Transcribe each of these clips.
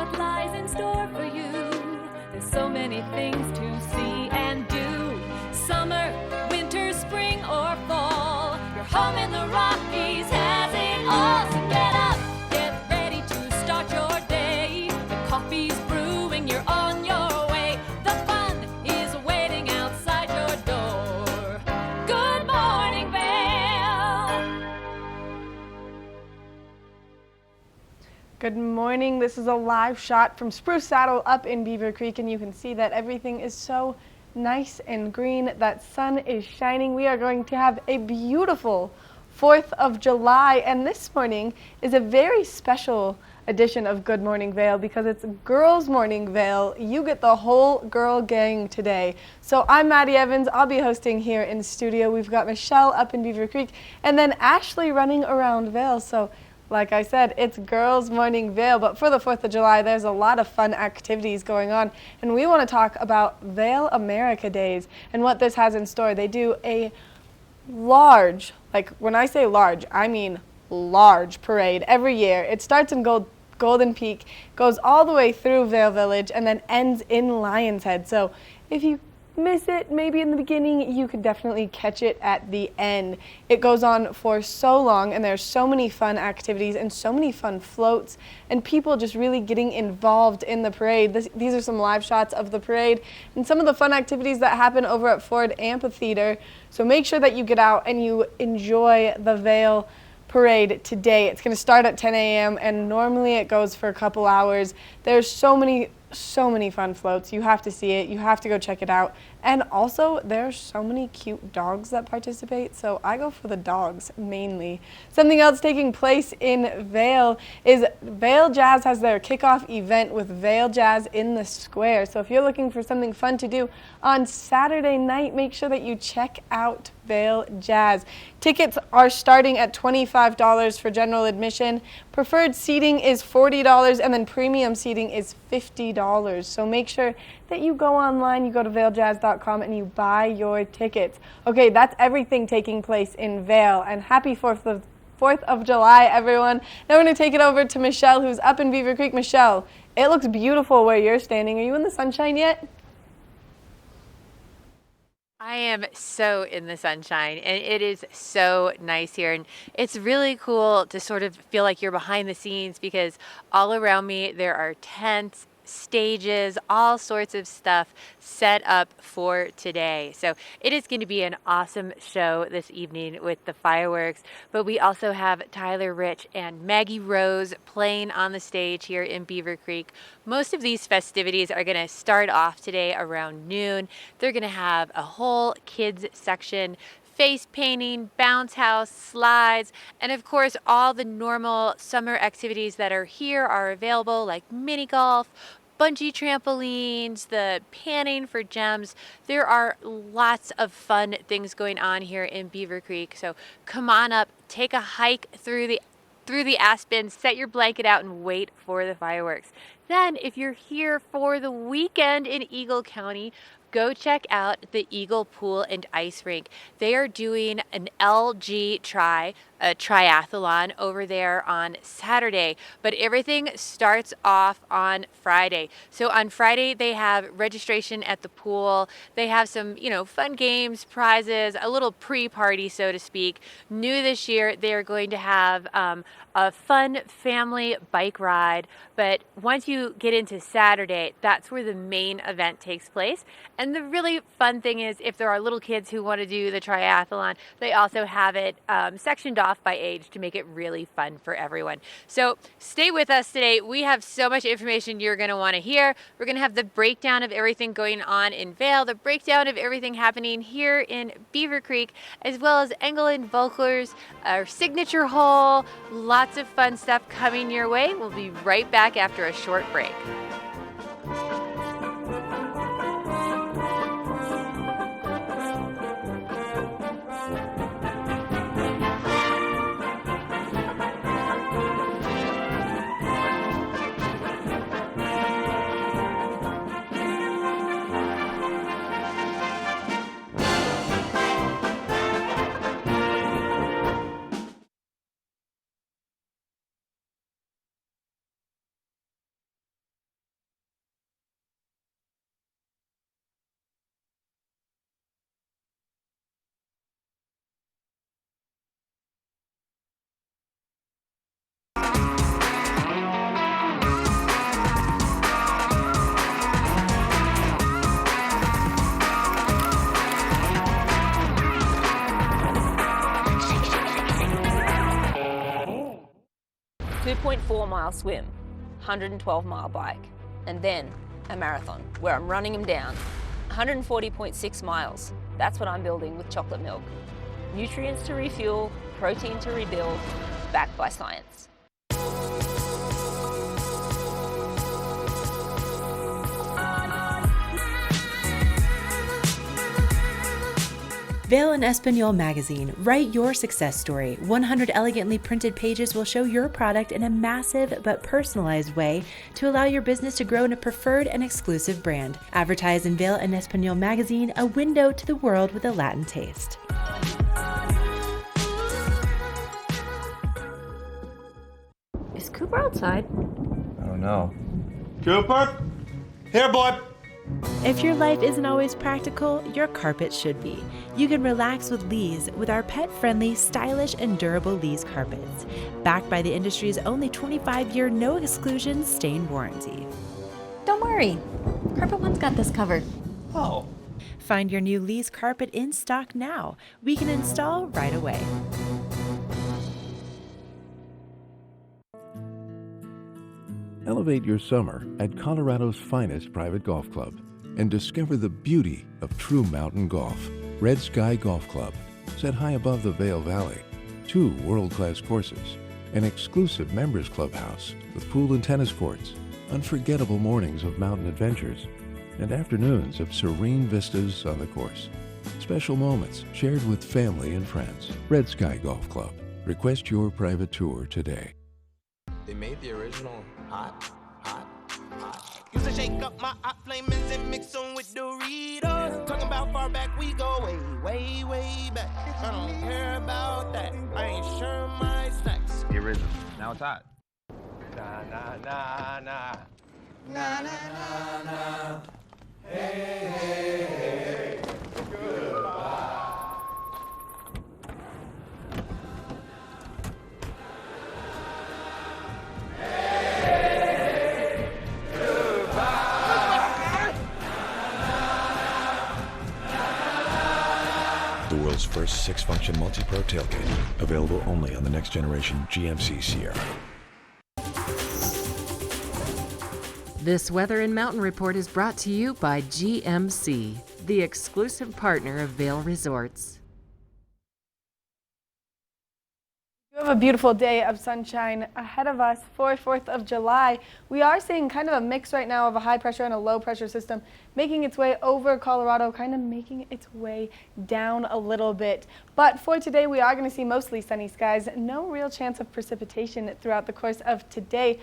what lies in store for you. There's so many things to see and do. Summer, winter, spring, or fall. Your home in the Rockies has it all. So get up, get ready to start your day. The coffee's brewing, you're on your way. The fun is waiting outside your door. Good morning, Vale. Good morning. This is a live shot from Spruce Saddle up in Beaver Creek, and you can see that everything is so nice and green. That sun is shining. We are going to have a beautiful 4th of July, and this morning is a very special edition of Good Morning Vale because it's Girls Morning Vale. You get the whole girl gang today. So I'm Maddie Evans. I'll be hosting here in studio. We've got Michelle up in Beaver Creek and then Ashley running around Vale. So like I said, it's Girls Morning Vale, but for the 4th of July, there's a lot of fun activities going on, and we want to talk about Vale America Days and what this has in store. They do a large, like when I say large, I mean large parade every year. It starts in Golden Peak, goes all the way through Vale Village, and then ends in Lion's Head. So if you miss it maybe in the beginning, you could definitely catch it at the end. It goes on for so long, and there's so many fun activities and so many fun floats and people just really getting involved in the parade. These are some live shots of the parade and some of the fun activities that happen over at Ford Amphitheater. So make sure that you get out and you enjoy the Vale parade today. It's going to start at 10 a.m. and normally it goes for a couple hours. There's so many fun floats. You have to see it. You have to go check it out. And also, there's so many cute dogs that participate, so I go for the dogs mainly. Something else taking place in Vale is Vale Jazz has their kickoff event with Vale Jazz in the Square. So if you're looking for something fun to do on Saturday night, make sure that you check out Vale Jazz. Tickets are starting at $25 for general admission. Preferred seating is $40, and then premium seating is $50. So make sure that you go online, you go to valejazz.com, and you buy your tickets. Okay, that's everything taking place in Vale, and happy 4th of July, everyone. Now we're going to take it over to Michelle, who's up in Beaver Creek. Michelle, it looks beautiful where you're standing. Are you in the sunshine yet? I am so in the sunshine, and it is so nice here, and it's really cool to sort of feel like you're behind the scenes because all around me there are tents, stages, all sorts of stuff set up for today. So it is going to be an awesome show this evening with the fireworks, but we also have Tyler Rich and Maggie Rose playing on the stage here in Beaver Creek. Most of these festivities are going to start off today around noon. They're going to have a whole kids section, face painting, bounce house, slides, and of course all the normal summer activities that are here are available, like mini golf, bungee trampolines, the panning for gems. There are lots of fun things going on here in Beaver Creek. So come on up, take a hike through the aspen, set your blanket out and wait for the fireworks. Then if you're here for the weekend in Eagle County, go check out the Eagle Pool and Ice Rink. They are doing an LG triathlon over there on Saturday, but everything starts off on Friday. So on Friday, they have registration at the pool. They have some, fun games, prizes, a little pre-party, so to speak. New this year, they are going to have a fun family bike ride, but once you get into Saturday, that's where the main event takes place. And the really fun thing is, if there are little kids who want to do the triathlon, they also have it sectioned off by age to make it really fun for everyone. So stay with us today. We have so much information you're going to want to hear. We're going to have the breakdown of everything going on in Vale, the breakdown of everything happening here in Beaver Creek, as well as Engel and Volker's, our signature hole. Lots of fun stuff coming your way. We'll be right back after a short break. 4-mile swim, 112-mile bike, and then a marathon where I'm running them down. 140.6 miles. That's what I'm building with chocolate milk. Nutrients to refuel, protein to rebuild, backed by science. Veil and Espanol magazine. Write your success story. 100 elegantly printed pages will show your product in a massive but personalized way to allow your business to grow in a preferred and exclusive brand. Advertise in Veil and Espanol magazine, a window to the world with a Latin taste. Is Cooper outside? I don't know. Cooper? Here, boy! If your life isn't always practical, your carpet should be. You can relax with Lee's with our pet-friendly, stylish, and durable Lee's carpets. Backed by the industry's only 25-year no-exclusions stain warranty. Don't worry, Carpet One's got this covered. Oh. Find your new Lee's carpet in stock now. We can install right away. Elevate your summer at Colorado's finest private golf club and discover the beauty of true mountain golf. Red Sky Golf Club, set high above the Vail Valley, 2 world-class courses, an exclusive members clubhouse with pool and tennis courts, unforgettable mornings of mountain adventures, and afternoons of serene vistas on the course. Special moments shared with family and friends. Red Sky Golf Club. Request your private tour today. They made the original hot. Used to shake up my hot flamers and mix them with Doritos. Talking about far back, we go way back. I don't care about that. I ain't sure my stacks. The original. Now it's hot. Na na na na. Na na na na. Hey. Goodbye. The world's first 6-function multi-pro tailgate, available only on the next generation GMC Sierra. This Weather and Mountain Report is brought to you by GMC, the exclusive partner of Vail Resorts. We have a beautiful day of sunshine ahead of us for 4th of July. We are seeing kind of a mix right now of a high pressure and a low pressure system making its way over Colorado, kind of making its way down a little bit. But for today, we are going to see mostly sunny skies. No real chance of precipitation throughout the course of today.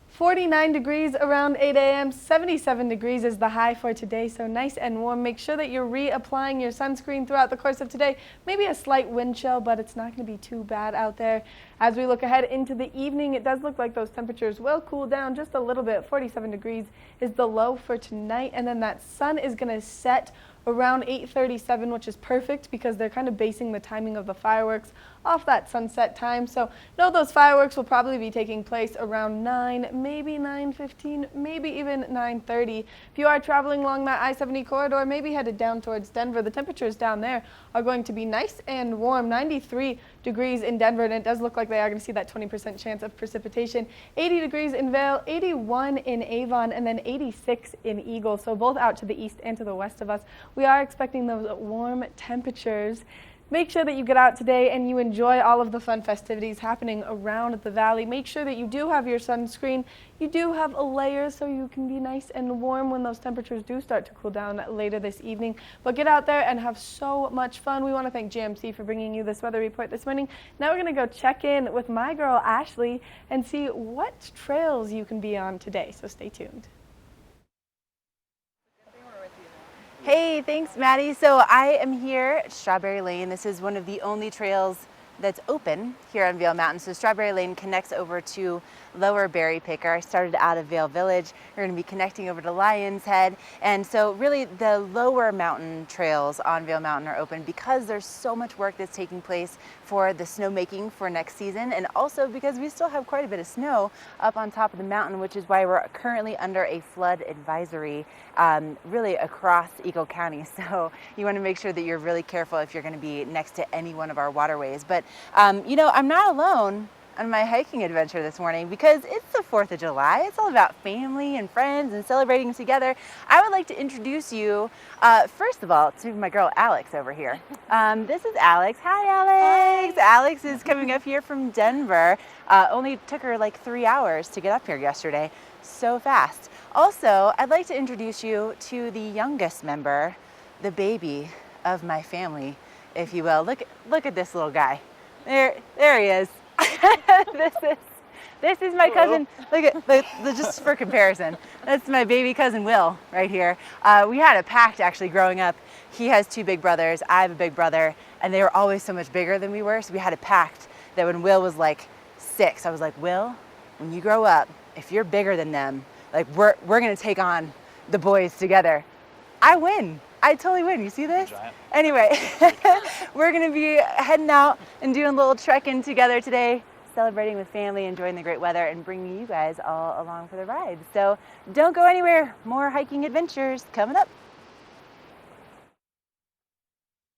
49 degrees around 8 a.m., 77 degrees is the high for today, so nice and warm. Make sure that you're reapplying your sunscreen throughout the course of today. Maybe a slight wind chill, but it's not going to be too bad out there. As we look ahead into the evening, it does look like those temperatures will cool down just a little bit. 47 degrees is the low for tonight, and then that sun is going to set around 8:37, which is perfect because they're kind of basing the timing of the fireworks off that sunset time. So know those fireworks will probably be taking place around 9, maybe 9:15, maybe even 9:30. If you are traveling along that I-70 corridor, maybe headed down towards Denver, the temperatures down there are going to be nice and warm. 93 degrees in Denver, and it does look like they are going to see that 20% chance of precipitation. 80 degrees in Vail, 81 in Avon, and then 86 in Eagle. So both out to the east and to the west of us. We are expecting those warm temperatures. Make sure that you get out today and you enjoy all of the fun festivities happening around the valley. Make sure that you do have your sunscreen. You do have a layer so you can be nice and warm when those temperatures do start to cool down later this evening. But get out there and have so much fun. We want to thank GMC for bringing you this weather report this morning. Now we're going to go check in with my girl Ashley and see what trails you can be on today. So stay tuned. Hey, thanks, Maddie. So I am here at Strawberry Lane. This is one of the only trails that's open here on Vail Mountain. So Strawberry Lane connects over to Lower Berry Picker. I started out of Vail Village. We're going to be connecting over to Lion's Head. And so really the lower mountain trails on Vail Mountain are open because there's so much work that's taking place for the snowmaking for next season, and also because we still have quite a bit of snow up on top of the mountain, which is why we're currently under a flood advisory really across Eagle County. So you want to make sure that you're really careful if you're going to be next to any one of our waterways. But you know, I'm not alone. on my hiking adventure this morning because it's the 4th of July. It's all about family and friends and celebrating together. I would like to introduce you, first of all, to my girl Alex over here. This is Alex. Hi, Alex. Hi. Alex is coming up here from Denver. Only took her like 3 hours to get up here yesterday. So fast. Also, I'd like to introduce you to the youngest member, the baby of my family, if you will. Look at this little guy. There he is. This is my cousin. Look at just for comparison. That's my baby cousin Will right here. We had a pact actually growing up. He has 2 big brothers. I have a big brother, and they were always so much bigger than we were. So we had a pact that when Will was like 6, I was like, Will, when you grow up, if you're bigger than them, like we're gonna take on the boys together. I win. I totally win. You see this? Anyway, we're gonna be heading out and doing a little trekking together today, celebrating with family, enjoying the great weather, and bringing you guys all along for the ride. So don't go anywhere. More hiking adventures coming up.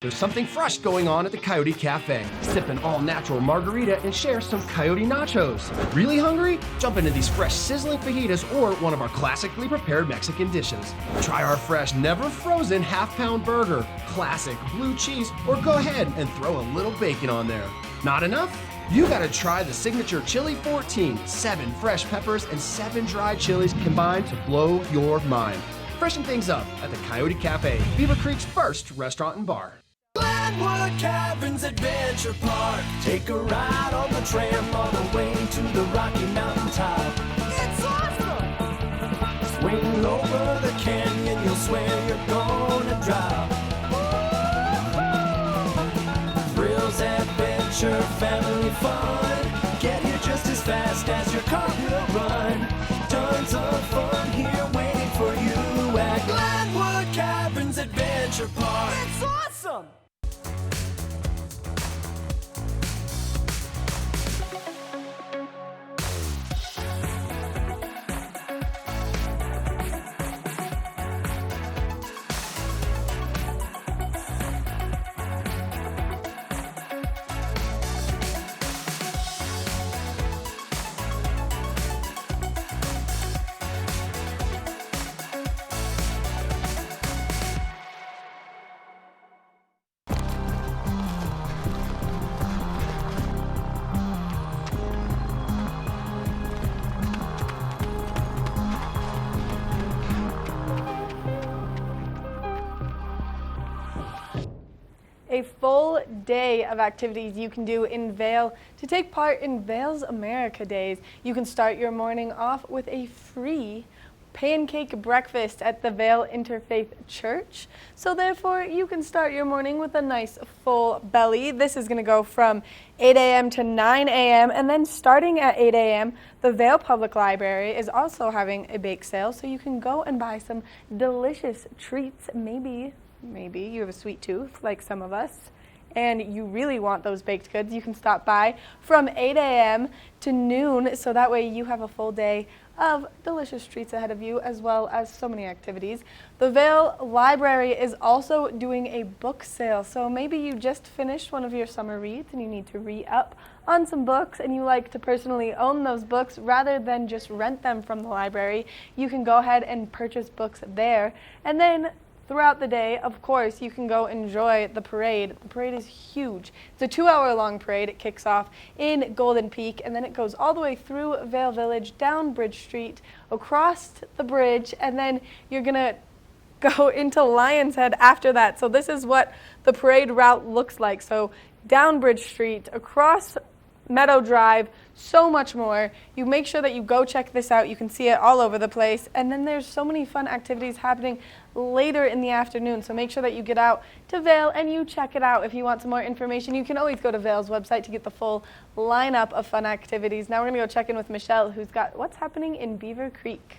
There's something fresh going on at the Coyote Cafe. Sip an all-natural margarita and share some Coyote nachos. Really hungry? Jump into these fresh sizzling fajitas or one of our classically prepared Mexican dishes. Try our fresh, never-frozen half-pound burger, classic blue cheese, or go ahead and throw a little bacon on there. Not enough? You gotta try the signature Chili 14, 7 fresh peppers and 7 dried chilies combined to blow your mind. Freshen things up at the Coyote Cafe, Beaver Creek's first restaurant and bar. Glenwood Caverns Adventure Park. Take a ride on the tram all the way to the Rocky Mountain top. It's awesome! Swing over the canyon, you'll swear you're gonna drop. Thrills, adventure, family fun. Get here just as fast as your car will run. Tons of fun here waiting for you at Glenwood Caverns Adventure Park. It's awesome! A full day of activities you can do in Vail. To take part in Vail's America Days, you can start your morning off with a free pancake breakfast at the Vail Interfaith Church. So therefore, you can start your morning with a nice full belly. This is going to go from 8 a.m. to 9 a.m. and then starting at 8 a.m., the Vail Public Library is also having a bake sale, so you can go and buy some delicious treats. Maybe you have a sweet tooth like some of us and you really want those baked goods. You can stop by from 8 a.m. to noon, so that way you have a full day of delicious treats ahead of you, as well as so many activities. The Vail Library is also doing a book sale, so maybe you just finished one of your summer reads and you need to re-up on some books and you like to personally own those books rather than just rent them from the library. You can go ahead and purchase books there, and then throughout the day, of course, you can go enjoy the parade. The parade is huge. It's a 2-hour-long parade. It kicks off in Golden Peak, and then it goes all the way through Vail Village, down Bridge Street, across the bridge, and then you're going to go into Lion's Head after that. So this is what the parade route looks like. So down Bridge Street, across Meadow Drive, so much more. You make sure that you go check this out. You can see it all over the place. And then there's so many fun activities happening later in the afternoon. So make sure that you get out to Vail and you check it out. If you want some more information, you can always go to Vail's website to get the full lineup of fun activities. Now we're going to go check in with Michelle, who's got what's happening in Beaver Creek.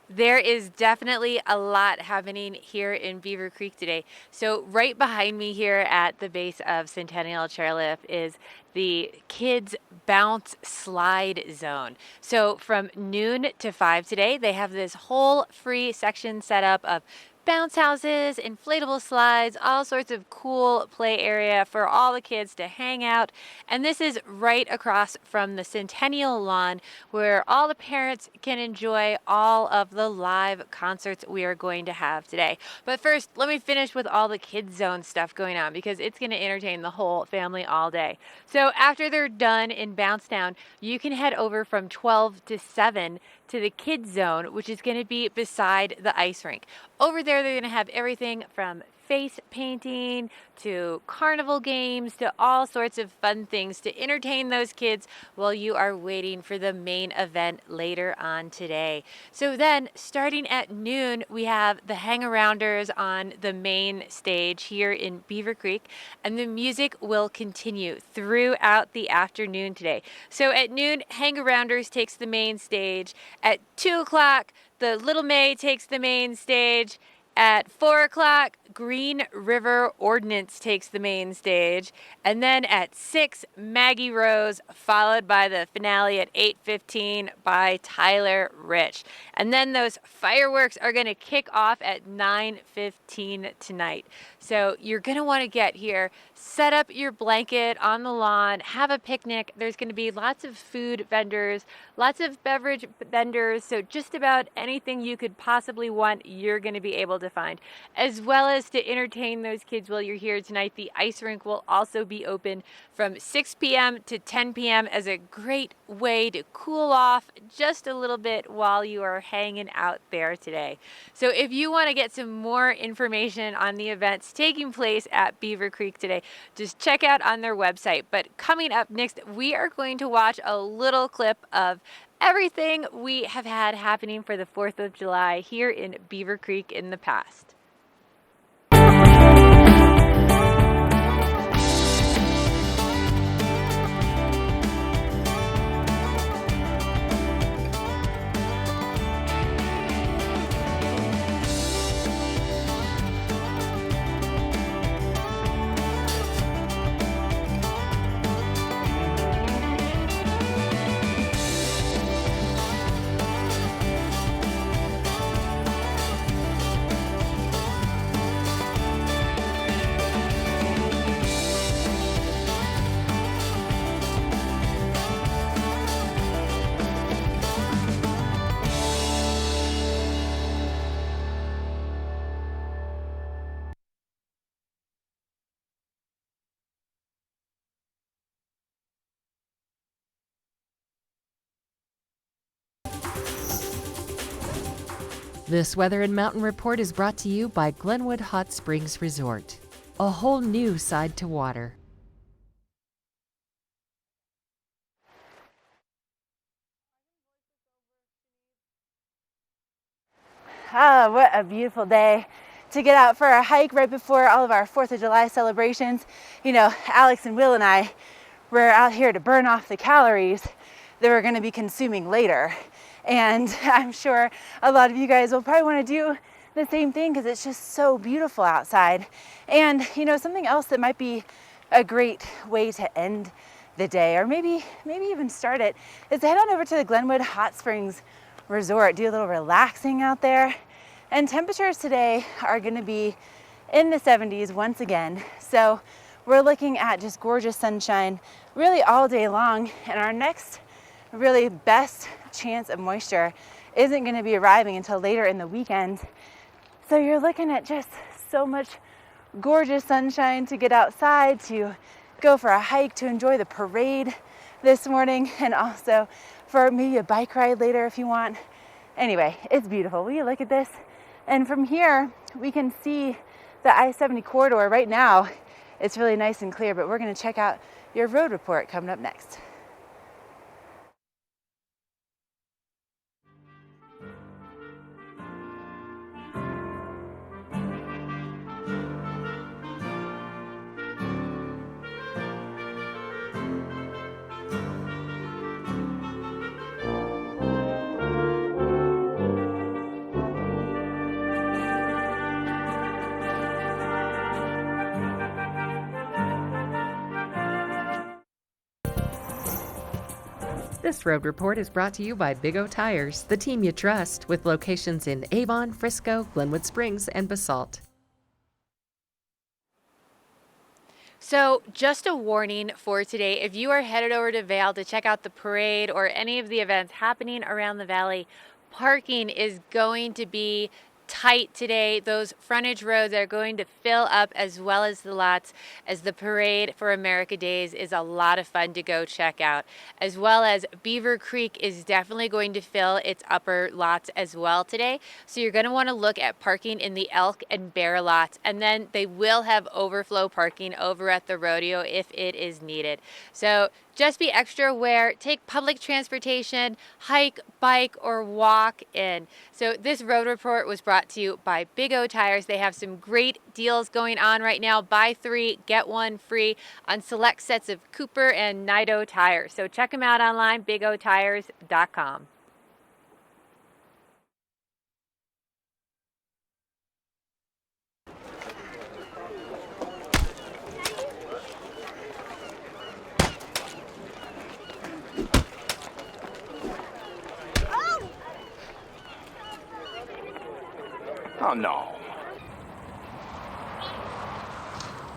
There is definitely a lot happening here in Beaver Creek today. So right behind me here at the base of Centennial Chairlift is the Kids Bounce Slide Zone. So from noon to 5 today, they have this whole free section set up of bounce houses, inflatable slides, all sorts of cool play area for all the kids to hang out. And this is right across from the Centennial Lawn, where all the parents can enjoy all of the live concerts we are going to have today. But first, let me finish with all the kids zone stuff going on, because it's going to entertain the whole family all day. So after they're done in Bounce Town, you can head over from 12 to 7 to the kids zone, which is going to be beside the ice rink. Over there, they're going to have everything from face painting to carnival games to all sorts of fun things to entertain those kids while you are waiting for the main event later on today. So then, starting at noon, we have the hang-arounders on the main stage here in Beaver Creek, and the music will continue throughout the afternoon today. So at noon, hang-arounders takes the main stage. At 2 o'clock, the Little May takes the main stage. At 4 o'clock, Green River Ordnance takes the main stage. And then at 6, Maggie Rose, followed by the finale at 8:15 by Tyler Rich. And then those fireworks are going to kick off at 9:15 tonight. So you're going to want to get here, set up your blanket on the lawn, have a picnic. There's going to be lots of food vendors, lots of beverage vendors. So just about anything you could possibly want, you're going to be able to find. As well as to entertain those kids while you're here tonight, the ice rink will also be open from 6 p.m. to 10 p.m. as a great way to cool off just a little bit while you are hanging out there today. So if you want to get some more information on the events taking place at Beaver Creek today, just check out on their website. But coming up next, we are going to watch a little clip of everything we have had happening for the 4th of July here in Beaver Creek in the past. This Weather and Mountain Report is brought to you by Glenwood Hot Springs Resort, a whole new side to water. Ah, what a beautiful day to get out for a hike right before all of our 4th of July celebrations. You know, Alex and Will and I were out here to burn off the calories that we're going to be consuming later. And I'm sure a lot of you guys will probably want to do the same thing because it's just so beautiful outside. And, you know, something else that might be a great way to end the day, or maybe even start it, is to head on over to the Glenwood Hot Springs Resort, do a little relaxing out there. And temperatures today are going to be in the 70s once again. So we're looking at just gorgeous sunshine really all day long. And our next really best chance of moisture isn't going to be arriving until later in the weekend. So you're looking at just so much gorgeous sunshine to get outside, to go for a hike, to enjoy the parade this morning, and also for maybe a bike ride later if you want. Anyway, it's beautiful. Will you look at this? And from here, we can see the I-70 corridor. Right now, it's really nice and clear, but we're going to check out your road report coming up next. This road report is brought to you by Big O Tires, the team you trust, with locations in Avon, Frisco, Glenwood Springs, and Basalt. So just a warning for today, if you are headed over to Vail to check out the parade or any of the events happening around the valley, parking is going to be tight today. Those frontage roads are going to fill up, as well as the lots, as the Parade for America Days is a lot of fun to go check out, as well as Beaver Creek is definitely going to fill its upper lots as well today. So you're going to want to look at parking in the Elk and Bear lots, and then they will have overflow parking over at the rodeo if it is needed. So just be extra aware, take public transportation, hike, bike, or walk in. So this road report was brought to you by Big O Tires. They have some great deals going on right now. Buy 3, get 1 free on select sets of Cooper and Nido tires. So check them out online, bigotires.com. Oh, no.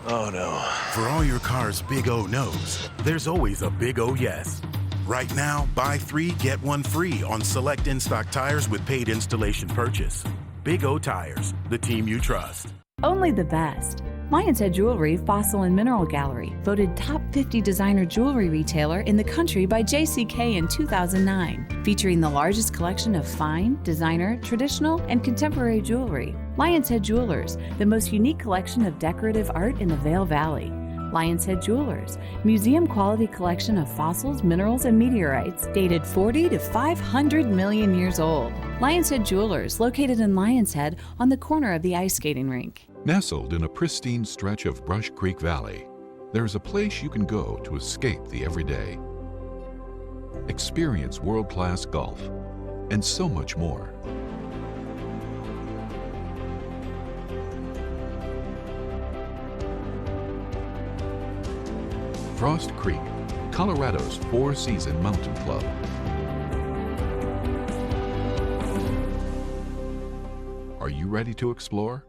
Oh, no. For all your car's Big O no's, there's always a Big O yes. Right now, buy 3, get 1 free on select in-stock tires with paid installation purchase. Big O Tires, the team you trust. Only the best. Lion's Head Jewelry Fossil and Mineral Gallery, voted top 50 designer jewelry retailer in the country by JCK in 2009, featuring the largest collection of fine, designer, traditional, and contemporary jewelry. Lion's Head Jewelers, the most unique collection of decorative art in the Vail Valley. Lion's Head Jewelers, museum-quality collection of fossils, minerals, and meteorites dated 40 to 500 million years old. Lion's Head Jewelers, located in Lion's Head on the corner of the ice skating rink. Nestled in a pristine stretch of Brush Creek Valley, there's a place you can go to escape the everyday. Experience world-class golf and so much more. Frost Creek, Colorado's 4-season mountain club. Are you ready to explore?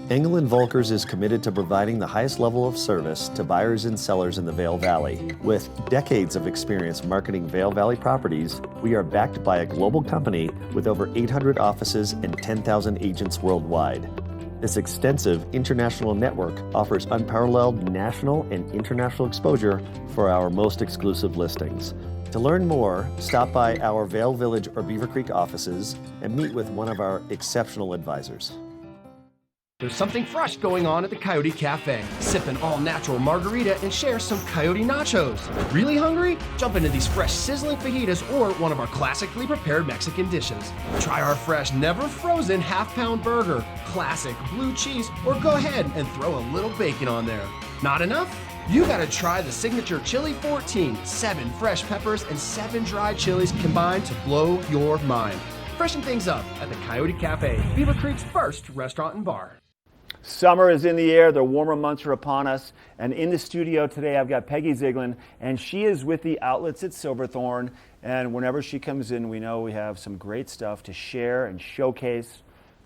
Engel & Volkers is committed to providing the highest level of service to buyers and sellers in the Vail Valley. With decades of experience marketing Vail Valley properties, we are backed by a global company with over 800 offices and 10,000 agents worldwide. This extensive international network offers unparalleled national and international exposure for our most exclusive listings. To learn more, stop by our Vail Village or Beaver Creek offices and meet with one of our exceptional advisors. There's something fresh going on at the Coyote Cafe. Sip an all-natural margarita and share some coyote nachos. Really hungry? Jump into these fresh sizzling fajitas or one of our classically prepared Mexican dishes. Try our fresh, never frozen half-pound burger, classic blue cheese, or go ahead and throw a little bacon on there. Not enough? You gotta try the signature Chili 14, 7 fresh peppers and 7 dried chilies combined to blow your mind. Freshen things up at the Coyote Cafe, Beaver Creek's first restaurant and bar. Summer is in the air, the warmer months are upon us, and in the studio today I've got Peggy Zieglin, and she is with the outlets at Silverthorne, and whenever she comes in, we know we have some great stuff to share and showcase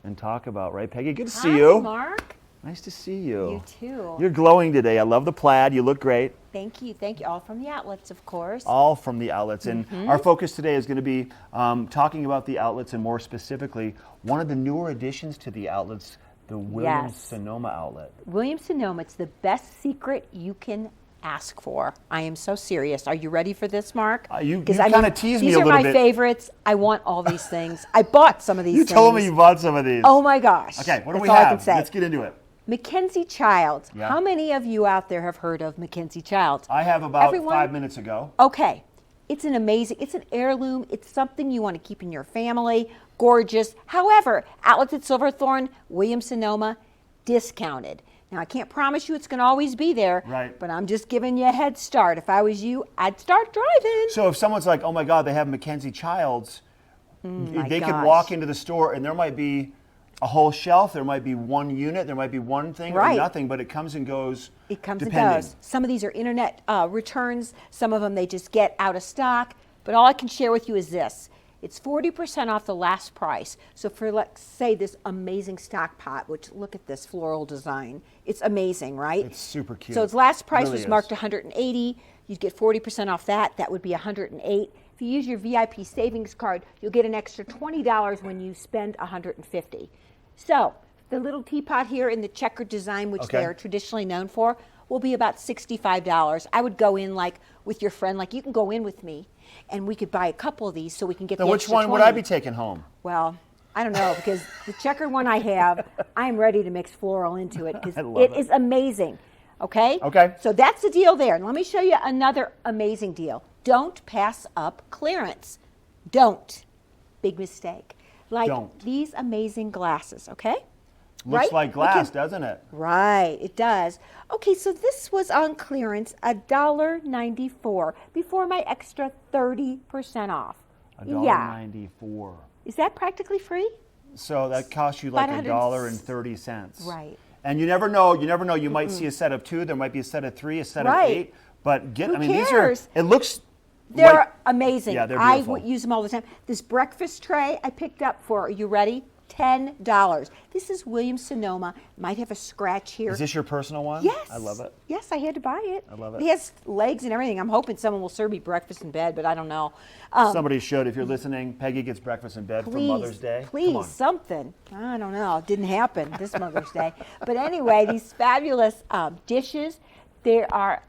and talk about, right, Peggy? Good to see you. Hi, Mark. Nice to see you. You too. You're glowing today. I love the plaid. You look great. Thank you. Thank you. All from the outlets, of course. All from the outlets. And our focus today is going to be talking about the outlets, and more specifically, one of the newer additions to the outlets, the Williams-Sonoma outlet. Williams-Sonoma, it's the best secret you can ask for. I am so serious. Are you ready for this, Mark? You kind of teased me a little bit. These are my favorites. I want all these things. I bought some of these things. You told me you bought some of these. Oh my gosh. Okay, what do we That's all I have? can say. Let's get into it. Mackenzie Childs. Yeah. How many of you out there have heard of Mackenzie Childs? I have about 5 minutes ago. Okay. It's an heirloom. It's something you want to keep in your family. Gorgeous. However, outlets at Silverthorne, Williams-Sonoma, discounted. Now, I can't promise you it's going to always be there, right? But I'm just giving you a head start. If I was you, I'd start driving. So if someone's like, oh my God, they have Mackenzie Childs, they could walk into the store and there might be a whole shelf. There might be one unit. There might be one thing or nothing, but it comes and goes. It comes depending. and goes. Some of these are internet returns. Some of them they just get out of stock. But all I can share with you is this. It's 40% off the last price. So for, let's say, this amazing stock pot, which look at this floral design. It's amazing, right? It's super cute. So its last price Really was is. marked 180. You'd get 40% off that. That would be 108. If you use your VIP savings card, you'll get an extra $20 when you spend 150. So the little teapot here in the checkered design, which they are traditionally known for, will be about $65. I would go in like with your friend, like you can go in with me, and we could buy a couple of these so we can get Now, the which extra one 20. would I be taking home? Well, I don't know, because the checkered one I have, I'm ready to mix floral into it because love it it. is amazing. Okay? Okay. So that's the deal there. And let me show you another amazing deal. Don't pass up clearance. Don't. Big mistake. Like these amazing glasses, okay? Looks like glass, doesn't it? Right, it does. Okay, so this was on clearance, $1.94 before my extra 30% off. $1.94. Is that practically free? So that costs you like About $1.30. Right. And you never know. You never know. You might see a set of 2. There might be a set of 3, a set of 8. But Who these cares? are. It looks. They're like, amazing. Yeah, they're I beautiful. would use them all the time. This breakfast tray I picked up for, are you ready? $10. This is Williams-Sonoma. Might have a scratch here. Is this your personal one? Yes. I love it. Yes, I had to buy it. I love it. It has legs and everything. I'm hoping someone will serve me breakfast in bed, but I don't know. Somebody should. If you're listening, Peggy gets breakfast in bed for Mother's Day. Please, something. I don't know. It didn't happen this Mother's Day. But anyway, these fabulous dishes, they are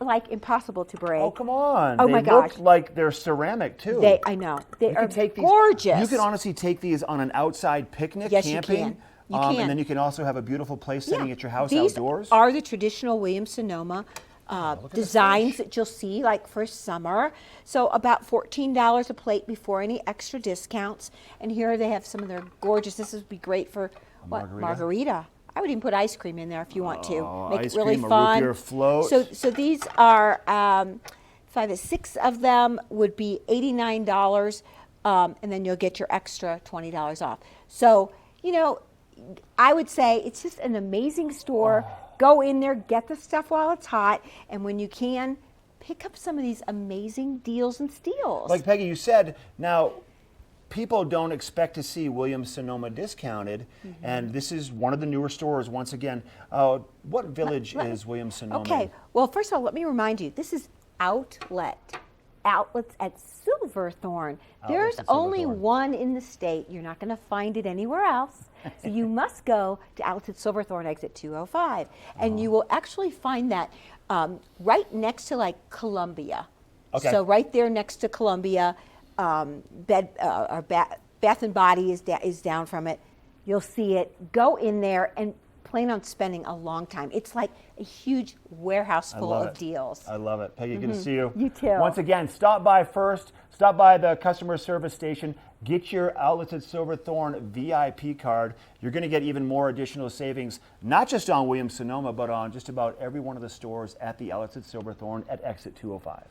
like impossible to break. Oh, come on. Oh, they my gosh. look like they're ceramic, too. I know. They You are can take these, gorgeous. You can honestly take these on an outside picnic, Yes, camping. you can. You can. And then you can also have a beautiful place sitting at your house These outdoors. are the traditional Williams-Sonoma designs that you'll see like for summer. So about $14 a plate before any extra discounts. And here they have some of their gorgeous, this would be great for margarita. I would even put ice cream in there if you want to. Make ice it really cream, fun. a root beer float. So these are 5 or 6 of them would be $89, and then you'll get your extra $20 off. So, you know, I would say it's just an amazing store. Go in there, get the stuff while it's hot, and when you can, pick up some of these amazing deals and steals. Like Peggy, you said, now, people don't expect to see Williams-Sonoma discounted, and this is one of the newer stores. Once again, what village is Williams-Sonoma? Okay, well, first of all, let me remind you, this is outlets at Silverthorne. There's only one in the state. You're not going to find it anywhere else. So you must go to outlets at Silverthorne, exit 205, and you will actually find that right next to like Columbia. Okay. So right there next to Columbia. Bath and Body is down from it. You'll see it. Go in there and plan on spending a long time. It's like a huge warehouse full of deals. I love it. Peggy, good to see you. You too. Once again, stop by first. Stop by the customer service station. Get your Outlets at Silverthorne VIP card. You're going to get even more additional savings, not just on Williams-Sonoma, but on just about every one of the stores at the Outlets at Silverthorne at exit 205.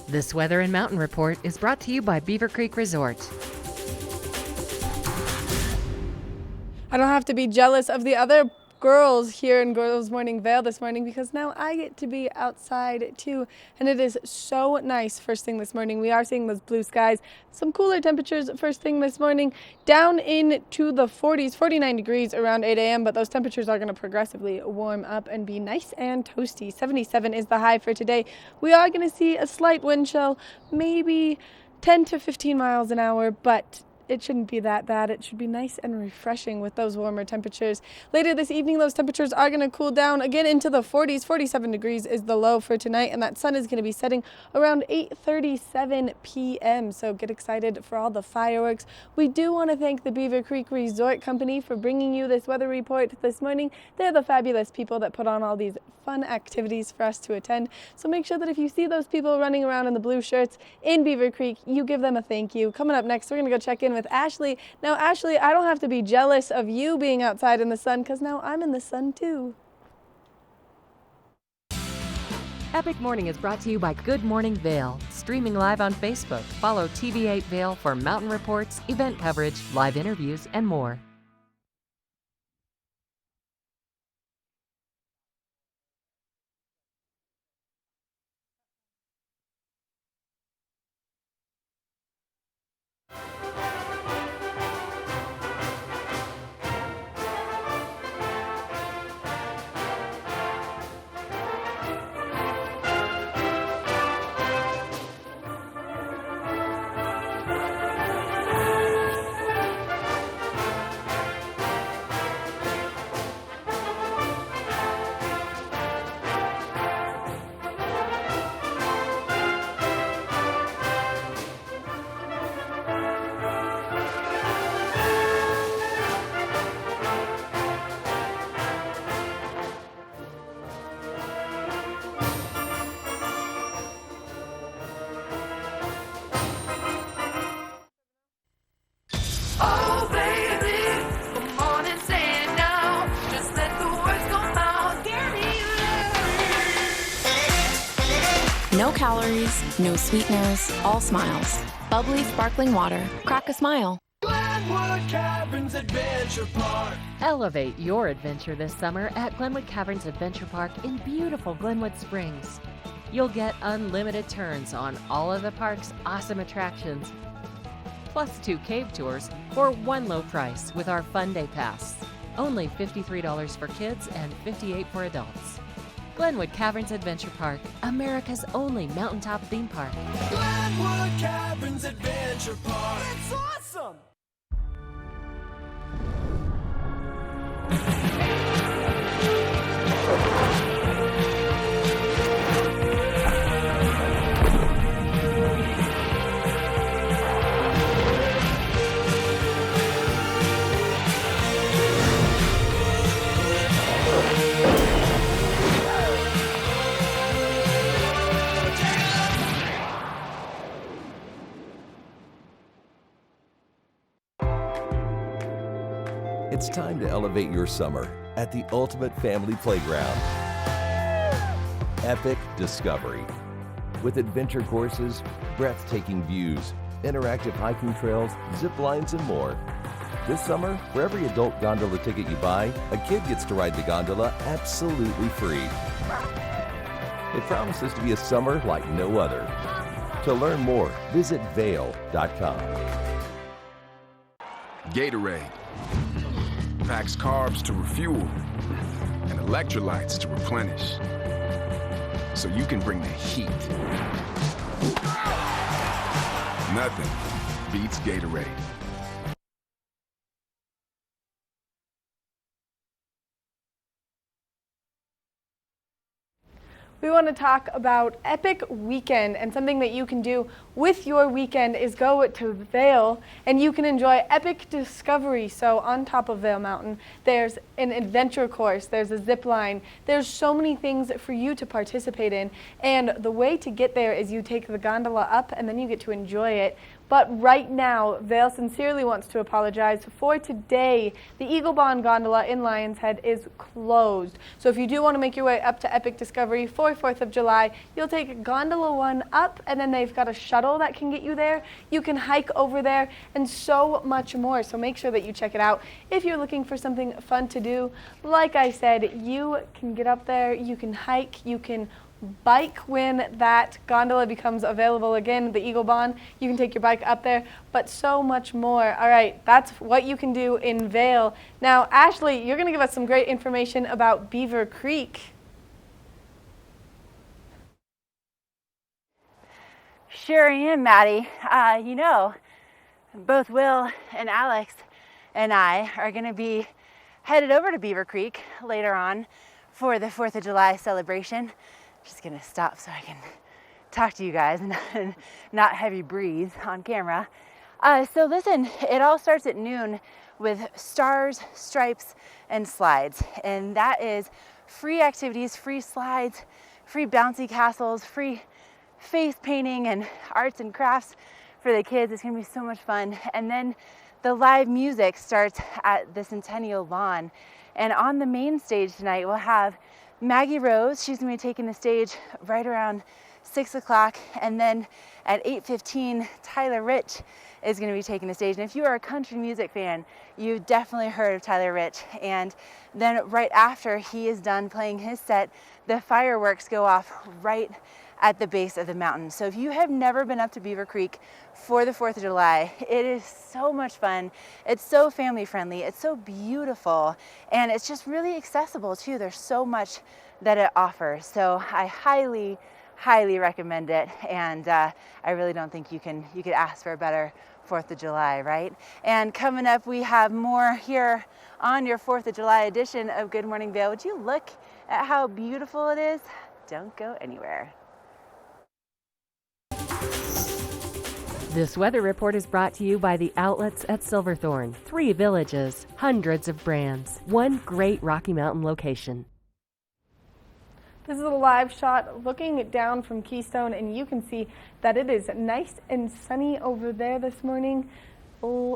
This Weather and Mountain Report is brought to you by Beaver Creek Resort. I don't have to be jealous of the other girls here in Girls Morning Vale this morning because now I get to be outside too, and it is so nice first thing this morning. We are seeing those blue skies, some cooler temperatures first thing this morning, down into the 40s, 49 degrees around 8 a.m., but those temperatures are going to progressively warm up and be nice and toasty. 77 is the high for today. We are going to see a slight wind chill, maybe 10 to 15 miles an hour, but it shouldn't be that bad. It should be nice and refreshing with those warmer temperatures. Later this evening, those temperatures are going to cool down again into the 40s. 47 degrees is the low for tonight, and that sun is going to be setting around 8:37 p.m. So get excited for all the fireworks. We do want to thank the Beaver Creek Resort Company for bringing you this weather report this morning. They're the fabulous people that put on all these fun activities for us to attend. So make sure that if you see those people running around in the blue shirts in Beaver Creek, you give them a thank you. Coming up next, we're going to go check in with Ashley. Now, Ashley, I don't have to be jealous of you being outside in the sun because now I'm in the sun too. A Epic Morning is brought to you by Good Morning Vail, streaming live on Facebook. Follow TV8 Vail for mountain reports, event coverage, live interviews, and more. Oh, baby, come on and say it now. Just let the words come out. No calories, no sweeteners, all smiles. Bubbly sparkling water. Crack a smile. Glenwood Caverns Adventure Park. Elevate your adventure this summer at Glenwood Caverns Adventure Park in beautiful Glenwood Springs. You'll get unlimited turns on all of the park's awesome attractions, plus 2 cave tours for one low price with our Fun Day Pass. Only $53 for kids and $58 for adults. Glenwood Caverns Adventure Park, America's only mountaintop theme park. Glenwood Caverns Adventure Park. It's awesome! It's time to elevate your summer at the ultimate family playground. Epic Discovery. With adventure courses, breathtaking views, interactive hiking trails, zip lines, and more. This summer, for every adult gondola ticket you buy, a kid gets to ride the gondola absolutely free. It promises to be a summer like no other. To learn more, visit Vail.com. Gatorade packs carbs to refuel and electrolytes to replenish, so you can bring the heat. Nothing beats Gatorade. We want to talk about Epic Weekend, and something that you can do with your weekend is go to Vail and you can enjoy Epic Discovery. So on top of Vail Mountain, there's an adventure course, there's a zip line, there's so many things for you to participate in, and the way to get there is you take the gondola up and then you get to enjoy it. But right now, Vail sincerely wants to apologize. For today, the Eagle Bond Gondola in Lion's Head is closed. So if you do want to make your way up to Epic Discovery for 4th of July, you'll take Gondola 1 up, and then they've got a shuttle that can get you there. You can hike over there, and so much more. So make sure that you check it out. If you're looking for something fun to do, like I said, you can get up there, you can hike, you can bike when that gondola becomes available again, the Eagle Bond. You can take your bike up there, but so much more. All right, that's what you can do in Vail. Now, Ashley, you're going to give us some great information about Beaver Creek. Sure am, Maddie. You know, both Will and Alex and I are going to be headed over to Beaver Creek later on for the 4th of July celebration. Just gonna stop so I can talk to you guys and not heavy breathe on camera. So listen, it all starts at noon with stars, stripes, and slides. And that is free activities, free slides, free bouncy castles, free face painting and arts and crafts for the kids. It's gonna be so much fun. And then the live music starts at the Centennial Lawn. And on the main stage tonight, we'll have Maggie Rose, she's gonna be taking the stage right around 6 o'clock, and then at 8:15, Tyler Rich is gonna be taking the stage. And if you are a country music fan, you've definitely heard of Tyler Rich. And then right after he is done playing his set, the fireworks go off right at the base of the mountain. So if you have never been up to Beaver Creek for the 4th of July, it is so much fun. It's so family friendly, it's so beautiful, and it's just really accessible too. There's so much that it offers. So I highly recommend it, and I really don't think you could ask for a better 4th of July, right? And coming up, we have more here on your 4th of July edition of Good Morning Vail. Would you look at how beautiful it is? Don't go anywhere. This weather report is brought to you by the outlets at Silverthorne. 3 villages, hundreds of brands, one great Rocky Mountain location. This is a live shot looking down from Keystone, and you can see that it is nice and sunny over there this morning.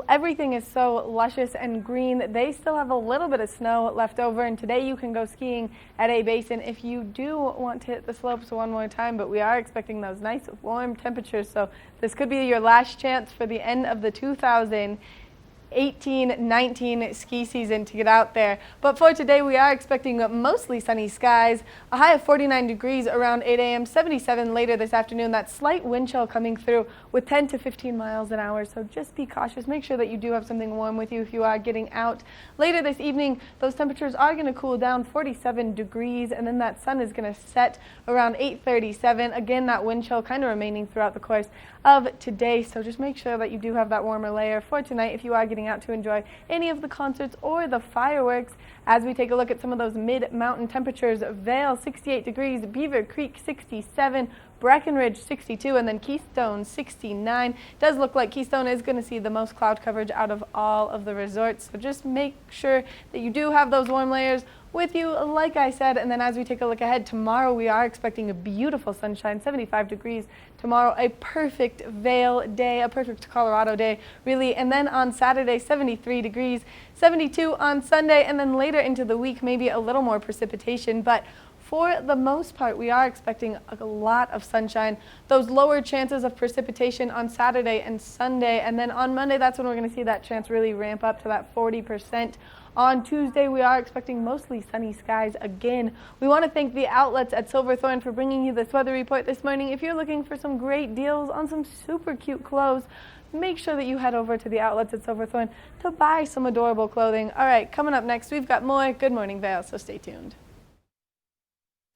Everything is so luscious and green. They still have a little bit of snow left over, and today you can go skiing at A Basin if you do want to hit the slopes one more time, but we are expecting those nice warm temperatures, so this could be your last chance for the end of the 2018-19 ski season to get out there. But for today, we are expecting mostly sunny skies, a high of 49 degrees around 8 a.m., 77 later this afternoon. That slight wind chill coming through with 10 to 15 miles an hour, so just be cautious. Make sure that you do have something warm with you if you are getting out. Later this evening, those temperatures are going to cool down 47 degrees, and then that sun is going to set around 8:37. Again, that wind chill kind of remaining throughout the course of today, so just make sure that you do have that warmer layer for tonight if you are getting out to enjoy any of the concerts or the fireworks. As we take a look at some of those mid-mountain temperatures, Vail 68 degrees, Beaver Creek 67, Breckenridge 62, and then Keystone 69. Does look like Keystone is going to see the most cloud coverage out of all of the resorts, so just make sure that you do have those warm layers with you, like I said. And then as we take a look ahead, tomorrow we are expecting a beautiful sunshine, 75 degrees tomorrow, a perfect Vail day, a perfect Colorado day, really. And then on Saturday, 73 degrees, 72 on Sunday, and then later into the week, maybe a little more precipitation, but for the most part, we are expecting a lot of sunshine. Those lower chances of precipitation on Saturday and Sunday, and then on Monday, that's when we're going to see that chance really ramp up to that 40%. On Tuesday, we are expecting mostly sunny skies again. We want to thank the outlets at Silverthorne for bringing you this weather report this morning. If you're looking for some great deals on some super cute clothes, make sure that you head over to the outlets at Silverthorne to buy some adorable clothing. All right, coming up next, we've got more Good Morning Vail, so stay tuned.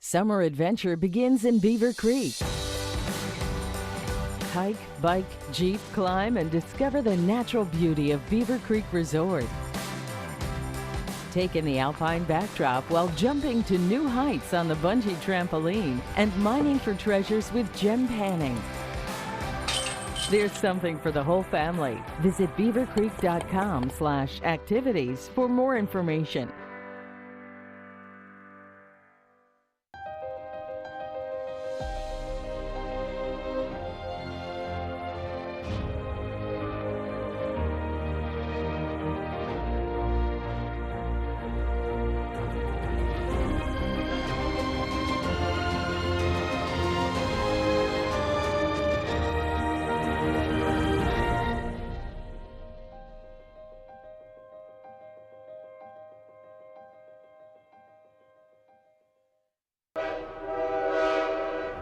Summer adventure begins in Beaver Creek. Hike, bike, jeep, climb, and discover the natural beauty of Beaver Creek Resort. Take in the alpine backdrop while jumping to new heights on the bungee trampoline and mining for treasures with gem panning. There's something for the whole family. Visit beavercreek.com/activities for more information.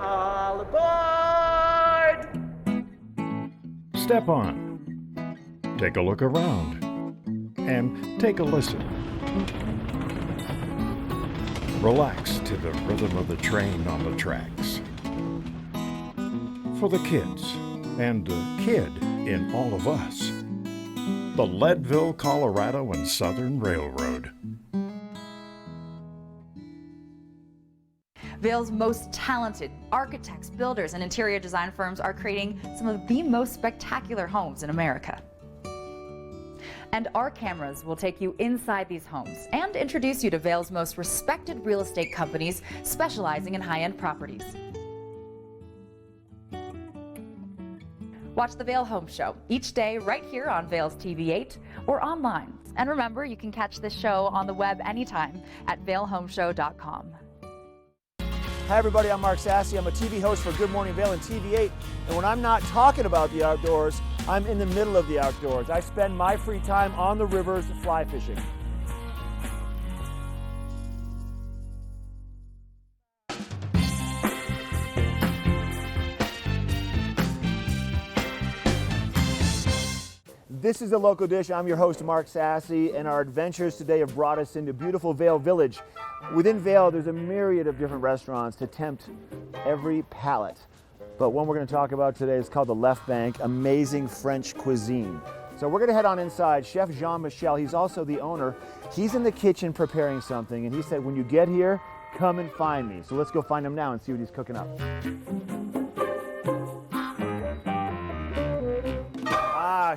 All aboard! Step on. Take a look around. And take a listen. Relax to the rhythm of the train on the tracks. For the kids, and the kid in all of us. The Leadville, Colorado and Southern Railroad. Vail's most talented architects, builders, and interior design firms are creating some of the most spectacular homes in America. And our cameras will take you inside these homes and introduce you to Vail's most respected real estate companies specializing in high-end properties. Watch the Vail Home Show each day right here on Vail's TV8 or online. And remember, you can catch this show on the web anytime at vailhomeshow.com. Hi everybody, I'm Mark Sassy. I'm a TV host for Good Morning Vail and TV8. And when I'm not talking about the outdoors, I'm in the middle of the outdoors. I spend my free time on the rivers fly fishing. This is The Local Dish. I'm your host, Mark Sassy, and our adventures today have brought us into beautiful Vail Village. Within Vail, there's a myriad of different restaurants to tempt every palate. But one we're going to talk about today is called the Left Bank, amazing French cuisine. So we're going to head on inside. Chef Jean-Michel, he's also the owner. He's in the kitchen preparing something, and he said, when you get here, come and find me. So let's go find him now and see what he's cooking up.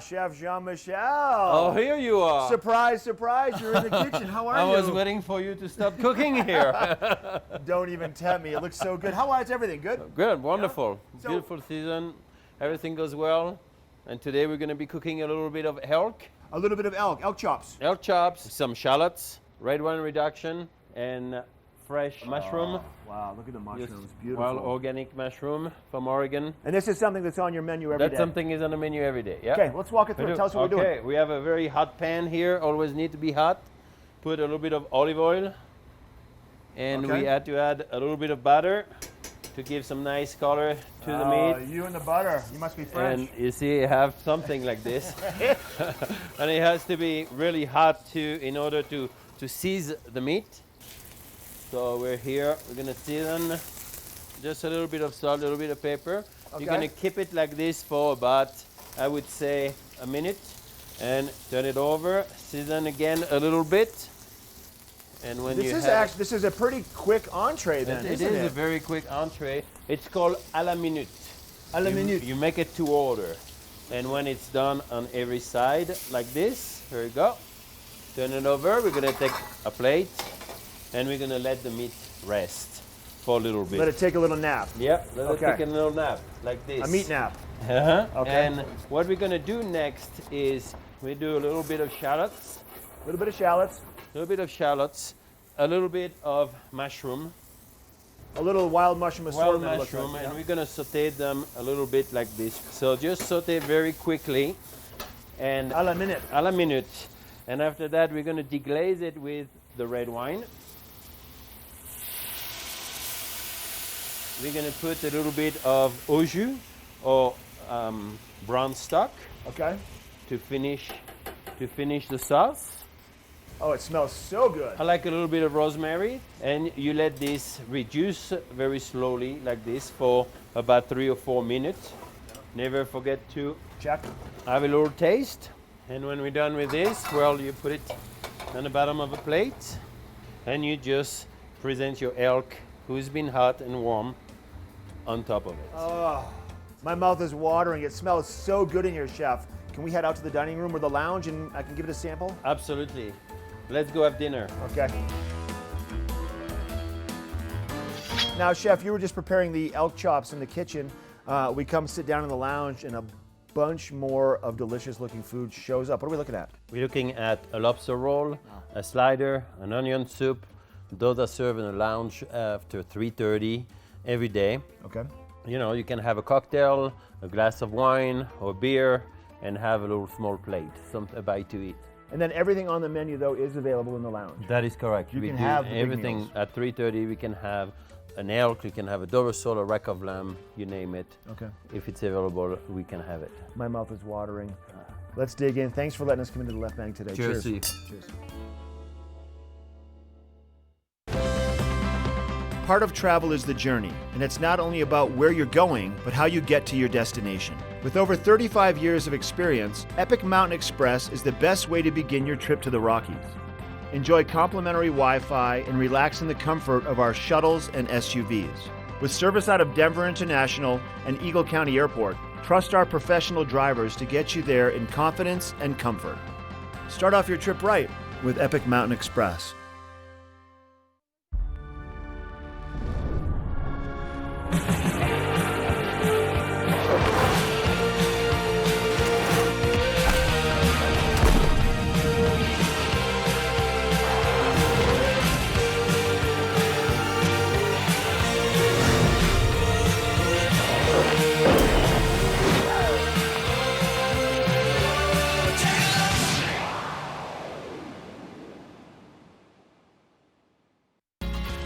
Chef Jean-Michel. Oh, here you are. Surprise, surprise, you're in the kitchen. How are you? I was waiting for you to stop cooking here. Don't even tempt me. It looks so good. How is everything? Good? Good, wonderful. Yeah. Beautiful season. Everything goes well. And today we're going to be cooking a little bit of elk. A little bit of elk chops. Elk chops, some shallots, red wine reduction, and fresh mushroom. Wow, look at the mushrooms. Yes, Beautiful. wild organic mushroom from Oregon. And this is something that's on your menu every day? That's something is on the menu every day, yeah. Okay, let's walk it through. Tell us what we're doing. Okay, we have a very hot pan here. Always need to be hot. Put a little bit of olive oil. And we had to add a little bit of butter to give some nice color to the meat. You and the butter. You must be French. And you see, you have something like this. And it has to be really hot too in order to seize the meat. So we're here, we're gonna season just a little bit of salt, a little bit of pepper. Okay. You're gonna keep it like this for about, I would say, a minute. And turn it over, season again a little bit. And when this is a pretty quick entree then, It is a very quick entree. It's called à la minute. À la minute. You make it to order. And when it's done on every side, like this, here you go. Turn it over, we're gonna take a plate. And we're gonna let the meat rest for a little bit. Let it take a little nap. Yep, let it take a little nap, like this. A meat nap. Okay. And what we're gonna do next is we do a little bit of shallots. A little bit of shallots. A little bit of shallots. A little bit of mushroom. A little wild mushroom assortment. Wild mushroom, and we're gonna saute them a little bit like this. So just saute very quickly. And à la minute. À la minute. And after that, we're gonna deglaze it with the red wine. We're going to put a little bit of au jus or brown stock. Okay. To finish the sauce. Oh, it smells so good. I like a little bit of rosemary, and you let this reduce very slowly like this for about 3 or 4 minutes. Never forget to have a little taste. And when we're done with this, well, you put it on the bottom of a plate, and you just present your elk who's been hot and warm on top of it. Oh, my mouth is watering. It smells so good in here, Chef. Can we head out to the dining room or the lounge and I can give it a sample? Absolutely. Let's go have dinner. Okay. Now, Chef, you were just preparing the elk chops in the kitchen. We come sit down in the lounge and a bunch more of delicious looking food shows up. What are we looking at? We're looking at a lobster roll, a slider, an onion soup. Those are served in the lounge after 3:30 every day. Okay. You know, you can have a cocktail, a glass of wine or beer, and have a little small plate, a bite to eat. And then everything on the menu, though, is available in the lounge. That is correct. You we can do have the big everything meals. at 3:30. We can have an elk, you can have a dover sole, a rack of lamb, you name it. Okay. If it's available, we can have it. My mouth is watering. Let's dig in. Thanks for letting us come into the Left Bank today. Cheers. Cheers. Part of travel is the journey, and it's not only about where you're going, but how you get to your destination. With over 35 years of experience, Epic Mountain Express is the best way to begin your trip to the Rockies. Enjoy complimentary Wi-Fi and relax in the comfort of our shuttles and SUVs. With service out of Denver International and Eagle County Airport, trust our professional drivers to get you there in confidence and comfort. Start off your trip right with Epic Mountain Express.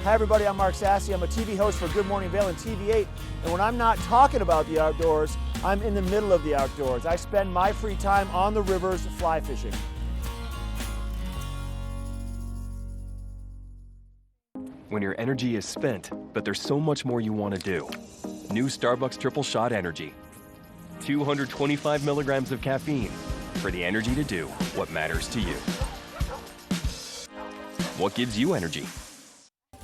Hi everybody, I'm Mark Sassy. I'm a TV host for Good Morning Vail and TV8. And when I'm not talking about the outdoors, I'm in the middle of the outdoors. I spend my free time on the rivers fly fishing. When your energy is spent, but there's so much more you want to do. New Starbucks Triple Shot Energy. 225 milligrams of caffeine for the energy to do what matters to you. What gives you energy?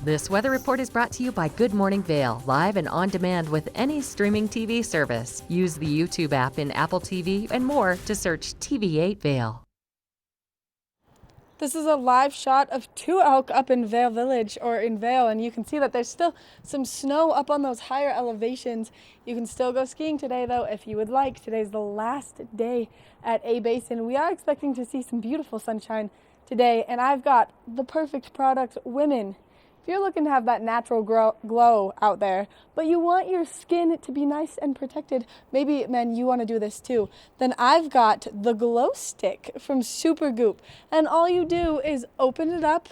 This weather report is brought to you by Good Morning Vail, live and on demand with any streaming TV service. Use the YouTube app in Apple TV and more to search TV8 Vail. This is a live shot of 2 elk up in Vail Village, or in Vail, and you can see that there's still some snow up on those higher elevations. You can still go skiing today, though, if you would like. Today's the last day at A Basin. We are expecting to see some beautiful sunshine today, and I've got the perfect product. Women, if you're looking to have that natural glow out there, but you want your skin to be nice and protected, maybe men, you want to do this too, then I've got the glow stick from Supergoop. And all you do is open it up,